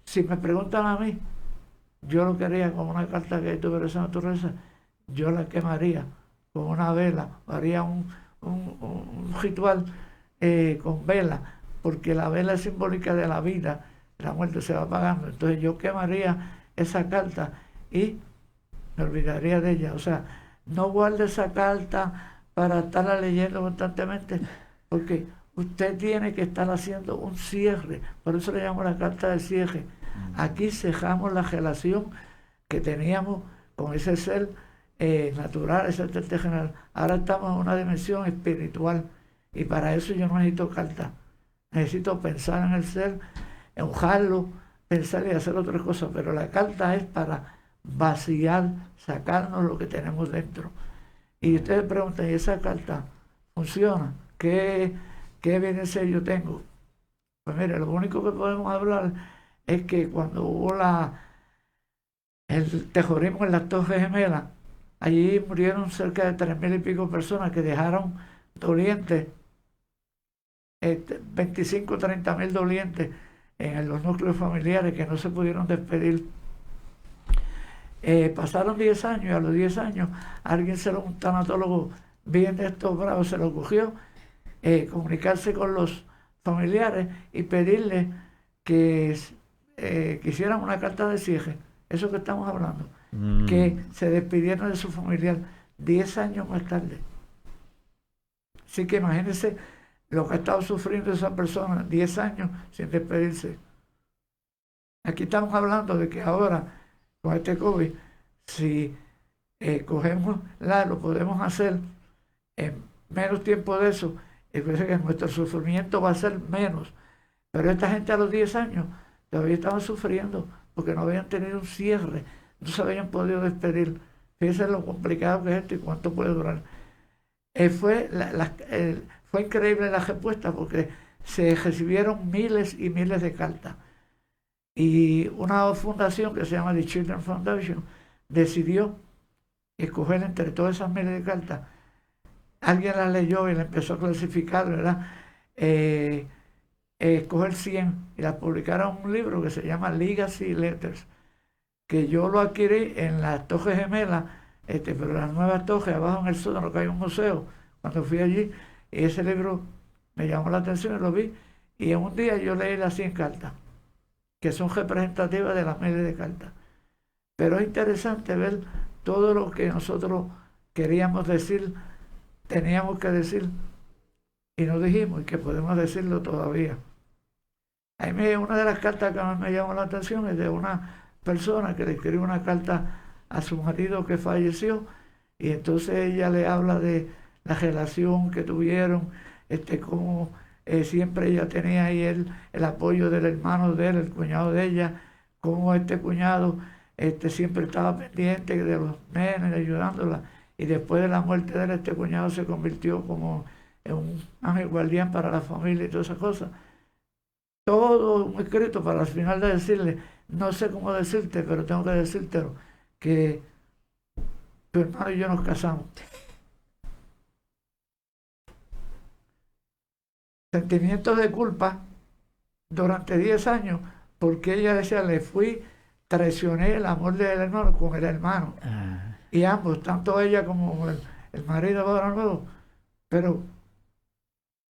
Si me preguntan a mí, yo lo quería como una carta que tuviera esa naturaleza, yo la quemaría con una vela, haría un ritual con vela, porque la vela es simbólica de la vida, la muerte se va apagando. Entonces yo quemaría esa carta y me olvidaría de ella. O sea, no guarde esa carta para estarla leyendo constantemente, porque usted tiene que estar haciendo un cierre. Por eso le llamo la carta de cierre. Aquí cerramos la relación que teníamos con ese ser natural, ese ser general. Ahora estamos en una dimensión espiritual y para eso yo no necesito carta. Necesito pensar en el ser, enojarlo, pensar y hacer otras cosas. Pero la carta es para vaciar, sacarnos lo que tenemos dentro. Y ustedes preguntan, ¿y esa carta funciona? ¿Qué evidencia yo tengo? Pues mire, lo único que podemos hablar es que cuando hubo el terrorismo en las Torres Gemelas, allí murieron cerca de 3.000 y pico personas que dejaron dolientes, 25 30.000 dolientes en los núcleos familiares que no se pudieron despedir. Pasaron 10 años y a los 10 años un tanatólogo bien de estos bravos se le ocurrió comunicarse con los familiares y pedirles que hicieran una carta de cierre, eso que estamos hablando, que se despidieran de su familiar 10 años más tarde. Así que imagínense lo que ha estado sufriendo esa persona 10 años sin despedirse. Aquí estamos hablando de que ahora, con este COVID, si cogemos lo podemos hacer en menos tiempo de eso, y parece que nuestro sufrimiento va a ser menos. Pero esta gente a los 10 años todavía estaban sufriendo porque no habían tenido un cierre, no se habían podido despedir. Fíjense lo complicado que es esto y cuánto puede durar. Fue increíble la respuesta porque se recibieron miles y miles de cartas. Y una fundación que se llama The Children Foundation decidió escoger entre todas esas miles de cartas. Alguien las leyó y la empezó a clasificar, ¿verdad? Escoger 100 y las publicaron en un libro que se llama Legacy Letters, que yo lo adquirí en las Torres Gemelas, pero las nuevas torres, abajo en el sótano que hay un museo, cuando fui allí, y ese libro me llamó la atención y lo vi, y en un día yo leí las 100 cartas, que son representativas de las miles de cartas. Pero es interesante ver todo lo que nosotros queríamos decir, teníamos que decir, y no dijimos, y que podemos decirlo todavía. Una de las cartas que más me llamó la atención es de una persona que le escribió una carta a su marido que falleció, y entonces ella le habla de la relación que tuvieron, cómo siempre ella tenía ahí el apoyo del hermano de él, el cuñado de ella, cómo este cuñado siempre estaba pendiente de los nenes, ayudándola, y después de la muerte de él, este cuñado se convirtió como en un ángel guardián para la familia y todas esas cosas. Todo muy escrito para al final de decirle, no sé cómo decirte, pero tengo que decírtelo, que tu hermano y yo nos casamos. Sentimientos de culpa durante 10 años, porque ella decía, traicioné el amor del hermano con el hermano. y ambos, tanto ella como el marido ahora nuevo, pero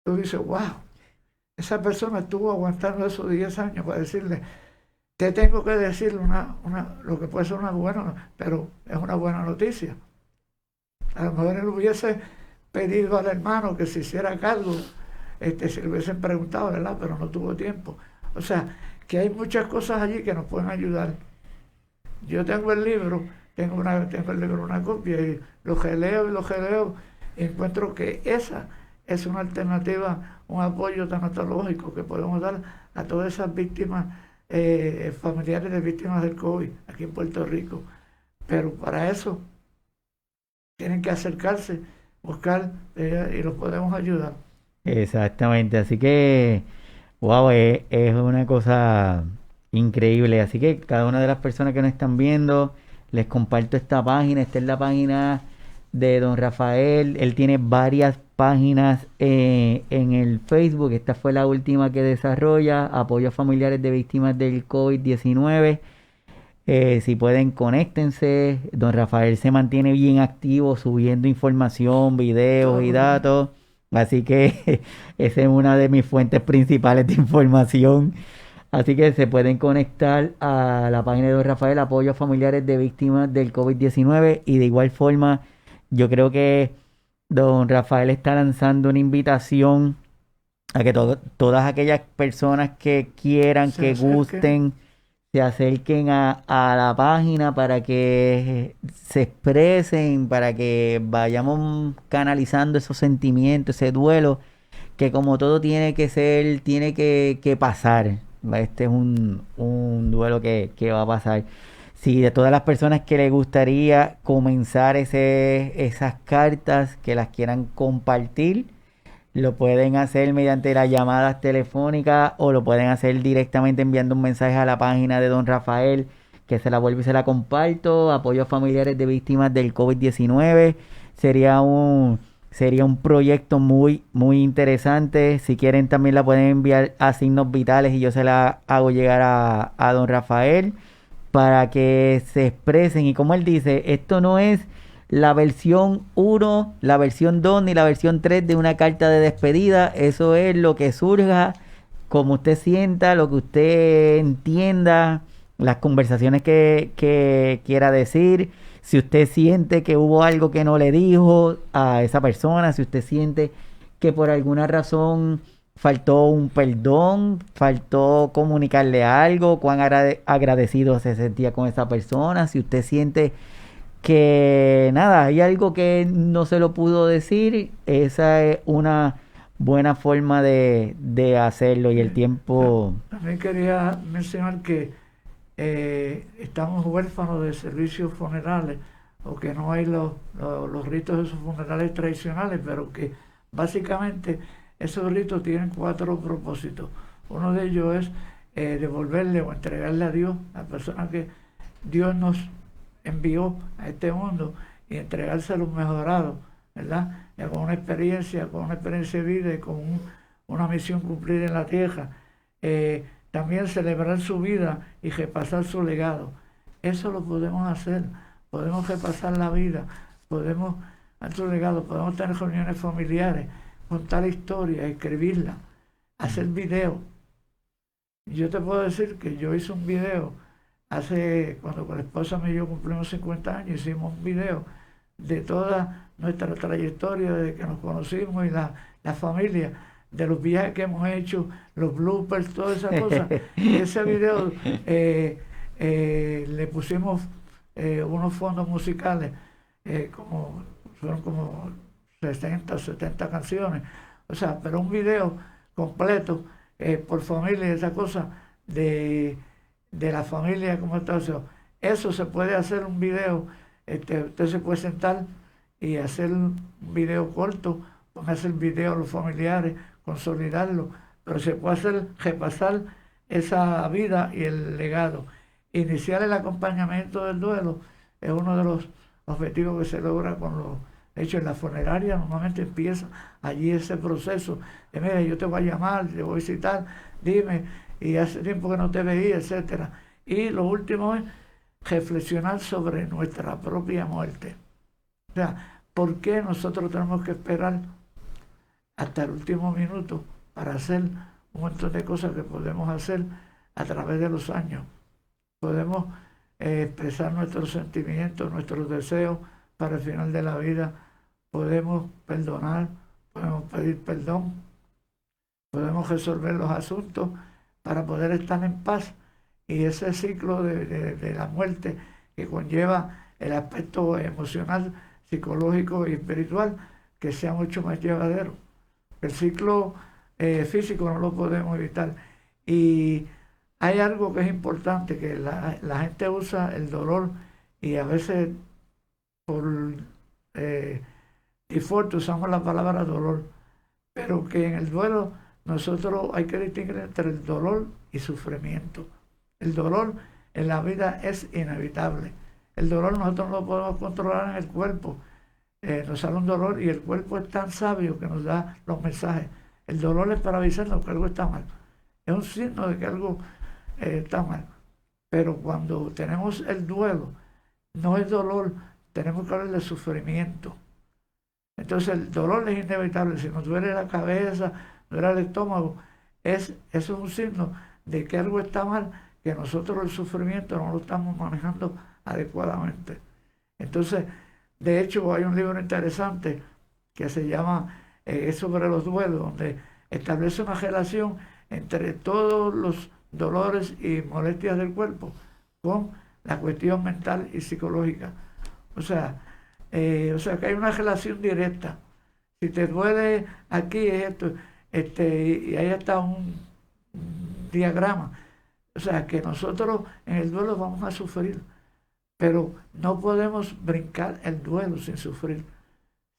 tú dices, wow, esa persona estuvo aguantando esos 10 años para decirle, te tengo que decir lo que puede ser una buena, pero es una buena noticia. A lo mejor él hubiese pedido al hermano que se hiciera cargo, si le hubiesen preguntado, ¿verdad? Pero no tuvo tiempo. O sea, que hay muchas cosas allí que nos pueden ayudar. Yo tengo el libro, tengo el libro, una copia, y lo releo, y encuentro que esa es una alternativa, un apoyo tanatológico que podemos dar a todas esas víctimas, familiares de víctimas del COVID aquí en Puerto Rico. Pero para eso tienen que acercarse, buscar, y los podemos ayudar. Exactamente, así que, wow, es una cosa increíble. Así que cada una de las personas que nos están viendo, les comparto esta página. Esta es la página de don Rafael. Él tiene varias páginas en el Facebook. Esta fue la última que desarrolla, apoyo a familiares de víctimas del COVID-19. Si pueden, conéctense. Don Rafael se mantiene bien activo subiendo información, videos y Todo, datos. Así que esa es una de mis fuentes principales de información. Así que se pueden conectar a la página de Don Rafael, apoyo a familiares de víctimas del COVID-19. Y de igual forma, yo creo que Don Rafael está lanzando una invitación a que todas aquellas personas que quieran, se que acerquen. gusten, se acerquen a la página para que se expresen, para que vayamos canalizando esos sentimientos, ese duelo, que como todo tiene que ser, tiene que pasar. Este es un duelo que va a pasar. Si de todas las personas que les gustaría comenzar esas cartas, que las quieran compartir, lo pueden hacer mediante las llamadas telefónicas o lo pueden hacer directamente enviando un mensaje a la página de Don Rafael, que se la vuelvo y se la comparto. Apoyo a familiares de víctimas del COVID-19. Sería sería un proyecto muy, muy interesante. Si quieren también la pueden enviar a Signos Vitales y yo se la hago llegar a Don Rafael para que se expresen. Y como él dice, esto no es la versión 1, la versión 2 ni la versión 3 de una carta de despedida. Eso es lo que surja, como usted sienta, lo que usted entienda, las conversaciones que quiera decir. Si usted siente que hubo algo que no le dijo a esa persona, si usted siente que por alguna razón faltó un perdón, faltó comunicarle algo, cuán agradecido se sentía con esa persona, si usted siente que nada, hay algo que no se lo pudo decir, esa es una buena forma de hacerlo y el tiempo. También quería mencionar que estamos huérfanos de servicios funerales o que no hay los ritos de esos funerales tradicionales, pero que básicamente esos ritos tienen 4 propósitos. Uno de ellos es devolverle o entregarle a Dios, a la persona que Dios nos envió a este mundo, y entregárselo mejorado, ¿verdad? Ya con una experiencia de vida y con una misión cumplida en la tierra. También celebrar su vida y repasar su legado. Eso lo podemos hacer. Podemos repasar la vida, podemos hacer su legado, podemos tener reuniones familiares, contar historias, escribirla, hacer videos. Yo te puedo decir que yo hice un video cuando con la esposa mía y yo cumplimos 50 años, hicimos un video de toda nuestra trayectoria desde que nos conocimos y la familia, de los viajes que hemos hecho, los bloopers, todas esas cosas. Y ese video le pusimos unos fondos musicales, fueron como 60, 70 canciones. O sea, pero un video completo, por familia, esa cosa de la familia, como está. O sea, eso se puede hacer un video, usted se puede sentar y hacer un video corto, hacer video a los familiares, consolidarlo, pero se puede hacer, repasar esa vida y el legado. Iniciar el acompañamiento del duelo es uno de los objetivos que se logra con los hechos en la funeraria. Normalmente empieza allí ese proceso de, mira, yo te voy a llamar, te voy a visitar, dime, y hace tiempo que no te veía, etcétera. Y lo último es reflexionar sobre nuestra propia muerte. O sea, ¿por qué nosotros tenemos que esperar hasta el último minuto para hacer un montón de cosas que podemos hacer a través de los años? Podemos expresar nuestros sentimientos, nuestros deseos para el final de la vida. Podemos perdonar, podemos pedir perdón, podemos resolver los asuntos para poder estar en paz. Y ese ciclo de la muerte que conlleva el aspecto emocional, psicológico y espiritual, que sea mucho más llevadero. El ciclo físico no lo podemos evitar. Y hay algo que es importante, que la gente usa el dolor y a veces por default usamos la palabra dolor, pero que en el duelo nosotros hay que distinguir entre el dolor y sufrimiento. El dolor en la vida es inevitable. El dolor nosotros no lo podemos controlar en el cuerpo. Nos sale un dolor y el cuerpo es tan sabio que nos da los mensajes. El dolor es para avisarnos que algo está mal. Es un signo de que algo está mal. Pero cuando tenemos el duelo, no es dolor, tenemos que hablar de sufrimiento. Entonces el dolor es inevitable. Si nos duele la cabeza, duele el estómago, eso es un signo de que algo está mal, que nosotros el sufrimiento no lo estamos manejando adecuadamente. Entonces, de hecho, hay un libro interesante que se llama es sobre los duelos, donde establece una relación entre todos los dolores y molestias del cuerpo con la cuestión mental y psicológica. O sea que hay una relación directa. Si te duele aquí es esto, y ahí está un diagrama. O sea que nosotros en el duelo vamos a sufrir, pero no podemos brincar el duelo sin sufrir.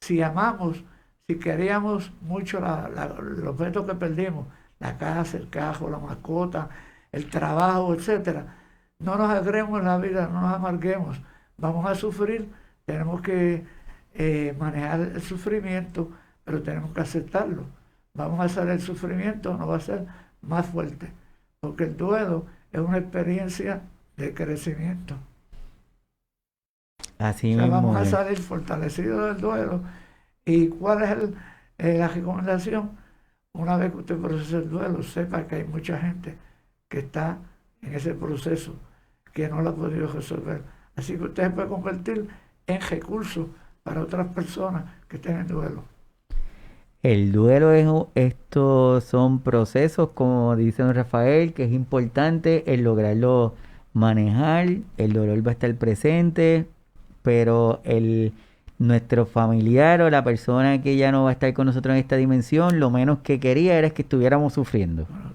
Si amamos, si queríamos mucho los objetos que perdimos, la casa, el carro, la mascota, el trabajo, etcétera, no nos agremos en la vida, no nos amarguemos, vamos a sufrir, tenemos que manejar el sufrimiento, pero tenemos que aceptarlo. Vamos a hacer el sufrimiento, no va a ser más fuerte, porque el duelo es una experiencia de crecimiento. Así O sea, mismo vamos a es. salir fortalecidos del duelo. ¿Y cuál es la recomendación? Una vez que usted procese el duelo, sepa que hay mucha gente que está en ese proceso, que no lo ha podido resolver. Así que usted se puede convertir en recurso para otras personas que estén en duelo. El duelo estos son procesos, como dice don Rafael, que es importante el lograrlo manejar. El dolor va a estar presente, pero nuestro familiar o la persona que ya no va a estar con nosotros en esta dimensión, lo menos que quería era que estuviéramos sufriendo. Bueno,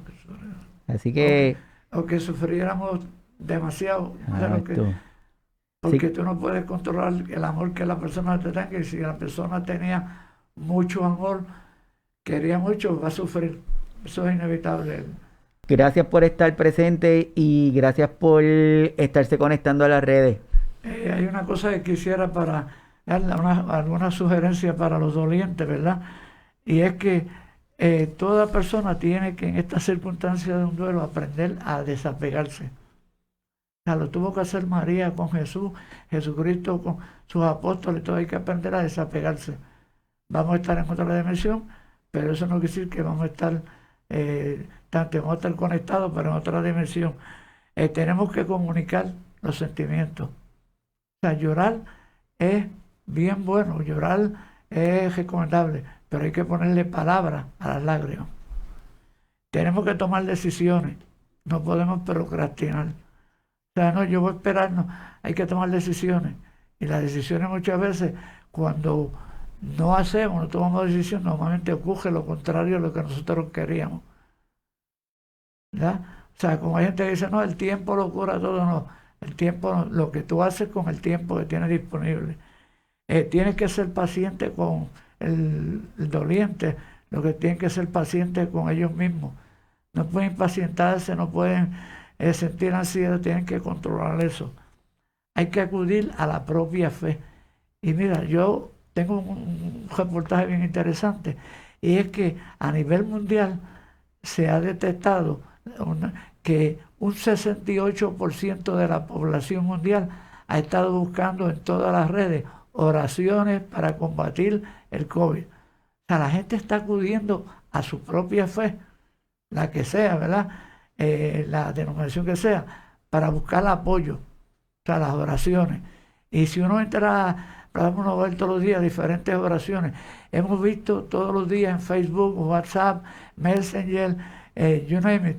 Así o que, que sufriéramos demasiado, exacto. porque Sí, tú no puedes controlar el amor que la persona te tenga, y si la persona tenía mucho amor, quería mucho, va a sufrir. Eso es inevitable. gracias por estar presente y gracias por estarse conectando a las redes. Hay una cosa que quisiera para darle alguna sugerencia para los dolientes, ¿verdad? Y es que toda persona tiene que en estas circunstancias de un duelo aprender a desapegarse. O sea, lo tuvo que hacer María con Jesús, Jesucristo con sus apóstoles, todo hay que aprender a desapegarse. Vamos a estar en otra dimensión, pero eso no quiere decir que vamos a estar, tanto vamos a estar conectados, pero en otra dimensión. Tenemos que comunicar los sentimientos. O sea, llorar es bien bueno, llorar es recomendable, pero hay que ponerle palabras a las lágrimas. Tenemos que tomar decisiones, no podemos procrastinar. O sea, no, yo voy a esperar, no, hay que tomar decisiones. Y las decisiones muchas veces, cuando no hacemos, no tomamos decisiones, normalmente ocurre lo contrario a lo que nosotros queríamos. ¿Verdad? O sea, como hay gente que dice, no, el tiempo lo cura todo, no. El tiempo, lo que tú haces con el tiempo que tienes disponible. Tienes que ser paciente con el doliente, lo que tienen que ser pacientes con ellos mismos. No pueden impacientarse, no pueden sentir ansiedad, tienen que controlar eso. Hay que acudir a la propia fe. Y mira, yo tengo un reportaje bien interesante, y es que a nivel mundial se ha detectado que un 68% de la población mundial ha estado buscando en todas las redes oraciones para combatir el COVID. O sea, la gente está acudiendo a su propia fe, la que sea, ¿verdad? La denominación que sea, para buscar apoyo, o sea, las oraciones. Y si uno entra, uno ver todos los días diferentes oraciones. Hemos visto todos los días en Facebook, WhatsApp, Messenger, you name it,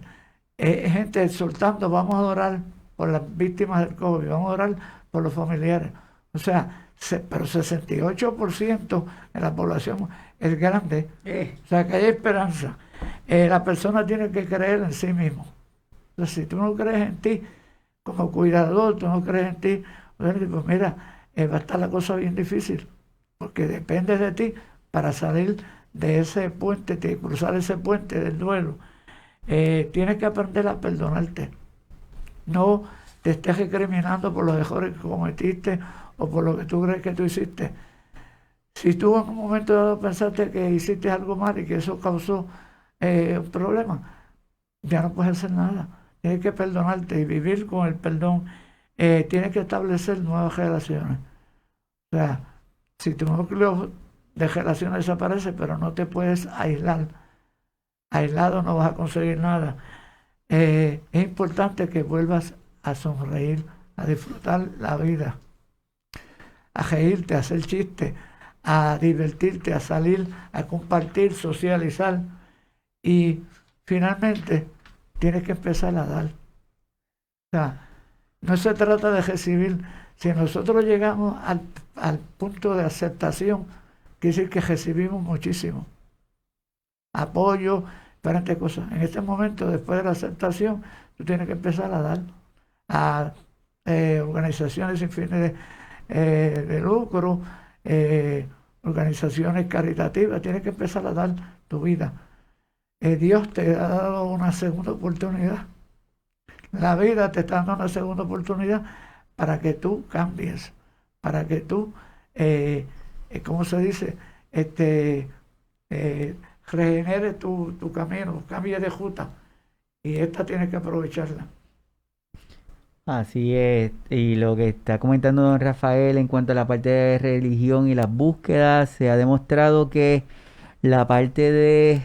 gente exhortando, vamos a orar por las víctimas del COVID, vamos a orar por los familiares. O sea, pero 68% de la población es grande. O sea, que hay esperanza. La persona tiene que creer en sí mismo. Entonces, si tú no crees en ti como cuidador, tú no crees en ti, pues mira, va a estar la cosa bien difícil, porque depende de ti para salir de ese puente, de cruzar ese puente del duelo. Tienes que aprender a perdonarte. No te estés recriminando por los errores que cometiste o por lo que tú crees que tú hiciste. Si tú en un momento dado pensaste que hiciste algo mal y que eso causó un problema, ya no puedes hacer nada. Tienes que perdonarte y vivir con el perdón. Tienes que establecer nuevas relaciones. O sea, si tu núcleo de relaciones desaparece, pero no te puedes aislar. Aislado no vas a conseguir nada. Es importante que vuelvas a sonreír, a disfrutar la vida, a reírte, a hacer chistes, a divertirte, a salir, a compartir, socializar. Y finalmente tienes que empezar a dar. O sea, no se trata de recibir. Si nosotros llegamos al punto de aceptación, quiere decir que recibimos muchísimo apoyo, diferentes cosas. En este momento, después de la aceptación, tú tienes que empezar a dar a organizaciones sin fines de lucro, organizaciones caritativas, tienes que empezar a dar tu vida. Dios te ha dado una segunda oportunidad. La vida te está dando una segunda oportunidad para que tú cambies, para que tú, ¿cómo se dice? Regenere tu camino, cambie de ruta. Y esta tienes que aprovecharla. Así es, y lo que está comentando don Rafael en cuanto a la parte de religión y las búsquedas, se ha demostrado que la parte de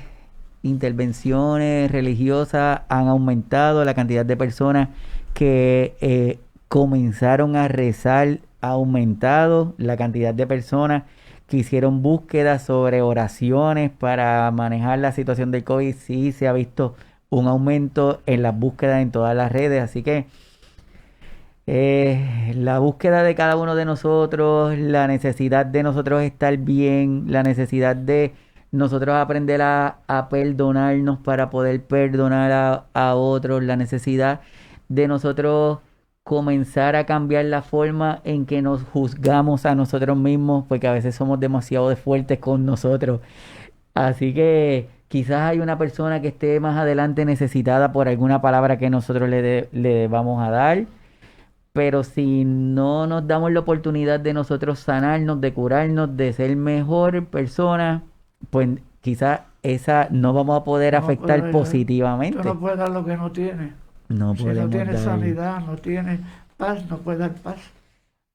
intervenciones religiosas han aumentado, la cantidad de personas que comenzaron a rezar ha aumentado, la cantidad de personas que hicieron búsquedas sobre oraciones para manejar la situación del COVID, sí se ha visto un aumento en las búsquedas en todas las redes, así que la búsqueda de cada uno de nosotros, la necesidad de nosotros estar bien, la necesidad de nosotros aprender a perdonarnos para poder perdonar a otros, la necesidad de nosotros comenzar a cambiar la forma en que nos juzgamos a nosotros mismos, porque a veces somos demasiado fuertes con nosotros. Así que quizás hay una persona que esté más adelante necesitada por alguna palabra que nosotros le vamos a dar. Pero si no nos damos la oportunidad de nosotros sanarnos, de curarnos, de ser mejor persona, pues quizás esa no vamos a poder afectar Tú positivamente. no puedes dar lo que no tienes. No Si no podemos tienes dar. sanidad, no tienes paz, no puedes dar paz.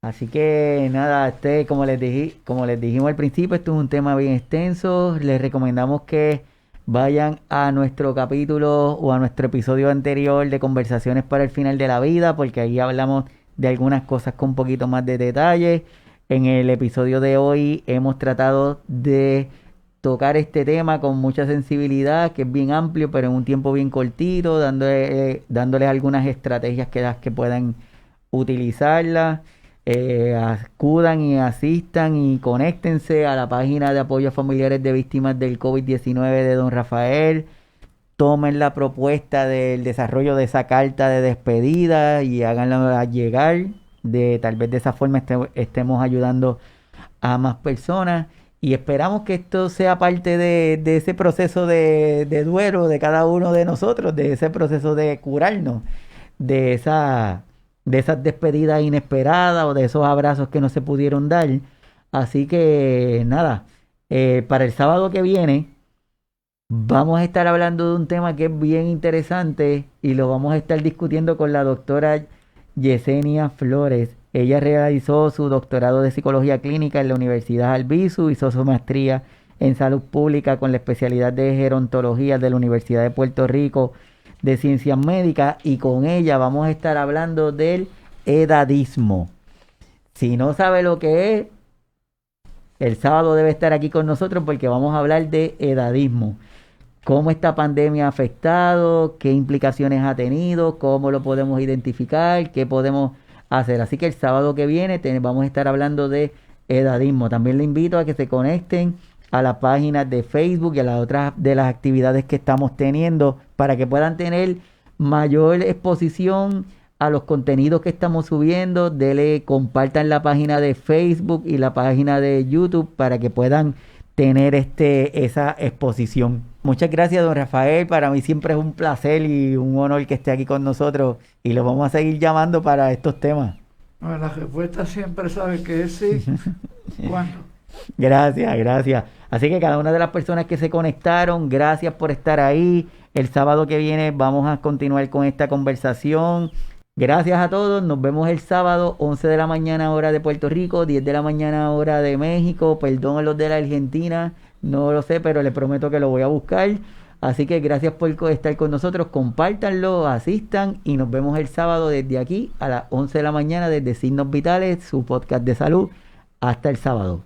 Así que nada, como les dijimos al principio, esto es un tema bien extenso. Les recomendamos que vayan a nuestro capítulo o a nuestro episodio anterior de Conversaciones para el Final de la Vida, porque ahí hablamos de algunas cosas con un poquito más de detalle. En el episodio de hoy hemos tratado de tocar este tema con mucha sensibilidad, que es bien amplio, pero en un tiempo bien cortito, dándoles algunas estrategias que puedan utilizarlas. Acudan y asistan y conéctense a la página de apoyo a familiares de víctimas del COVID-19 de don Rafael. Tomen la propuesta del desarrollo de esa carta de despedida y háganla llegar. Tal vez de esa forma estemos ayudando a más personas. Y esperamos que esto sea parte de ese proceso de duelo de cada uno de nosotros, de ese proceso de curarnos, de esas despedidas inesperadas o de esos abrazos que no se pudieron dar. Así que nada, para el sábado que viene Vamos a estar hablando de un tema que es bien interesante y lo vamos a estar discutiendo con la doctora Yesenia Flores. Ella realizó su doctorado de psicología clínica en la Universidad Albizu, hizo su maestría en salud pública con la especialidad de gerontología de la Universidad de Puerto Rico de Ciencias Médicas, y con ella vamos a estar hablando del edadismo. Si no sabe lo que es, el sábado debe estar aquí con nosotros porque vamos a hablar de edadismo. Cómo esta pandemia ha afectado, qué implicaciones ha tenido, cómo lo podemos identificar, qué podemos hacer. Así que el sábado que viene vamos a estar hablando de edadismo. También le invito a que se conecten a las páginas de Facebook y a las otras de las actividades que estamos teniendo para que puedan tener mayor exposición a los contenidos que estamos subiendo. Compartan la página de Facebook y la página de YouTube para que puedan tener esa exposición. Muchas gracias, don Rafael. Para mí siempre es un placer y un honor que esté aquí con nosotros, y lo vamos a seguir llamando para estos temas. Bueno, la respuesta siempre sabe que es sí. ¿Cuándo? Gracias, gracias. Así que cada una de las personas que se conectaron, gracias por estar ahí. El sábado que viene vamos a continuar con esta conversación. Gracias a todos. Nos vemos el sábado, 11 de la mañana hora de Puerto Rico, 10 de la mañana hora de México. Perdón a los de la Argentina, no lo sé, pero les prometo que lo voy a buscar. Así que gracias por estar con nosotros. Compártanlo, asistan y nos vemos el sábado desde aquí a las 11 de la mañana desde Signos Vitales, su podcast de salud. Hasta el sábado.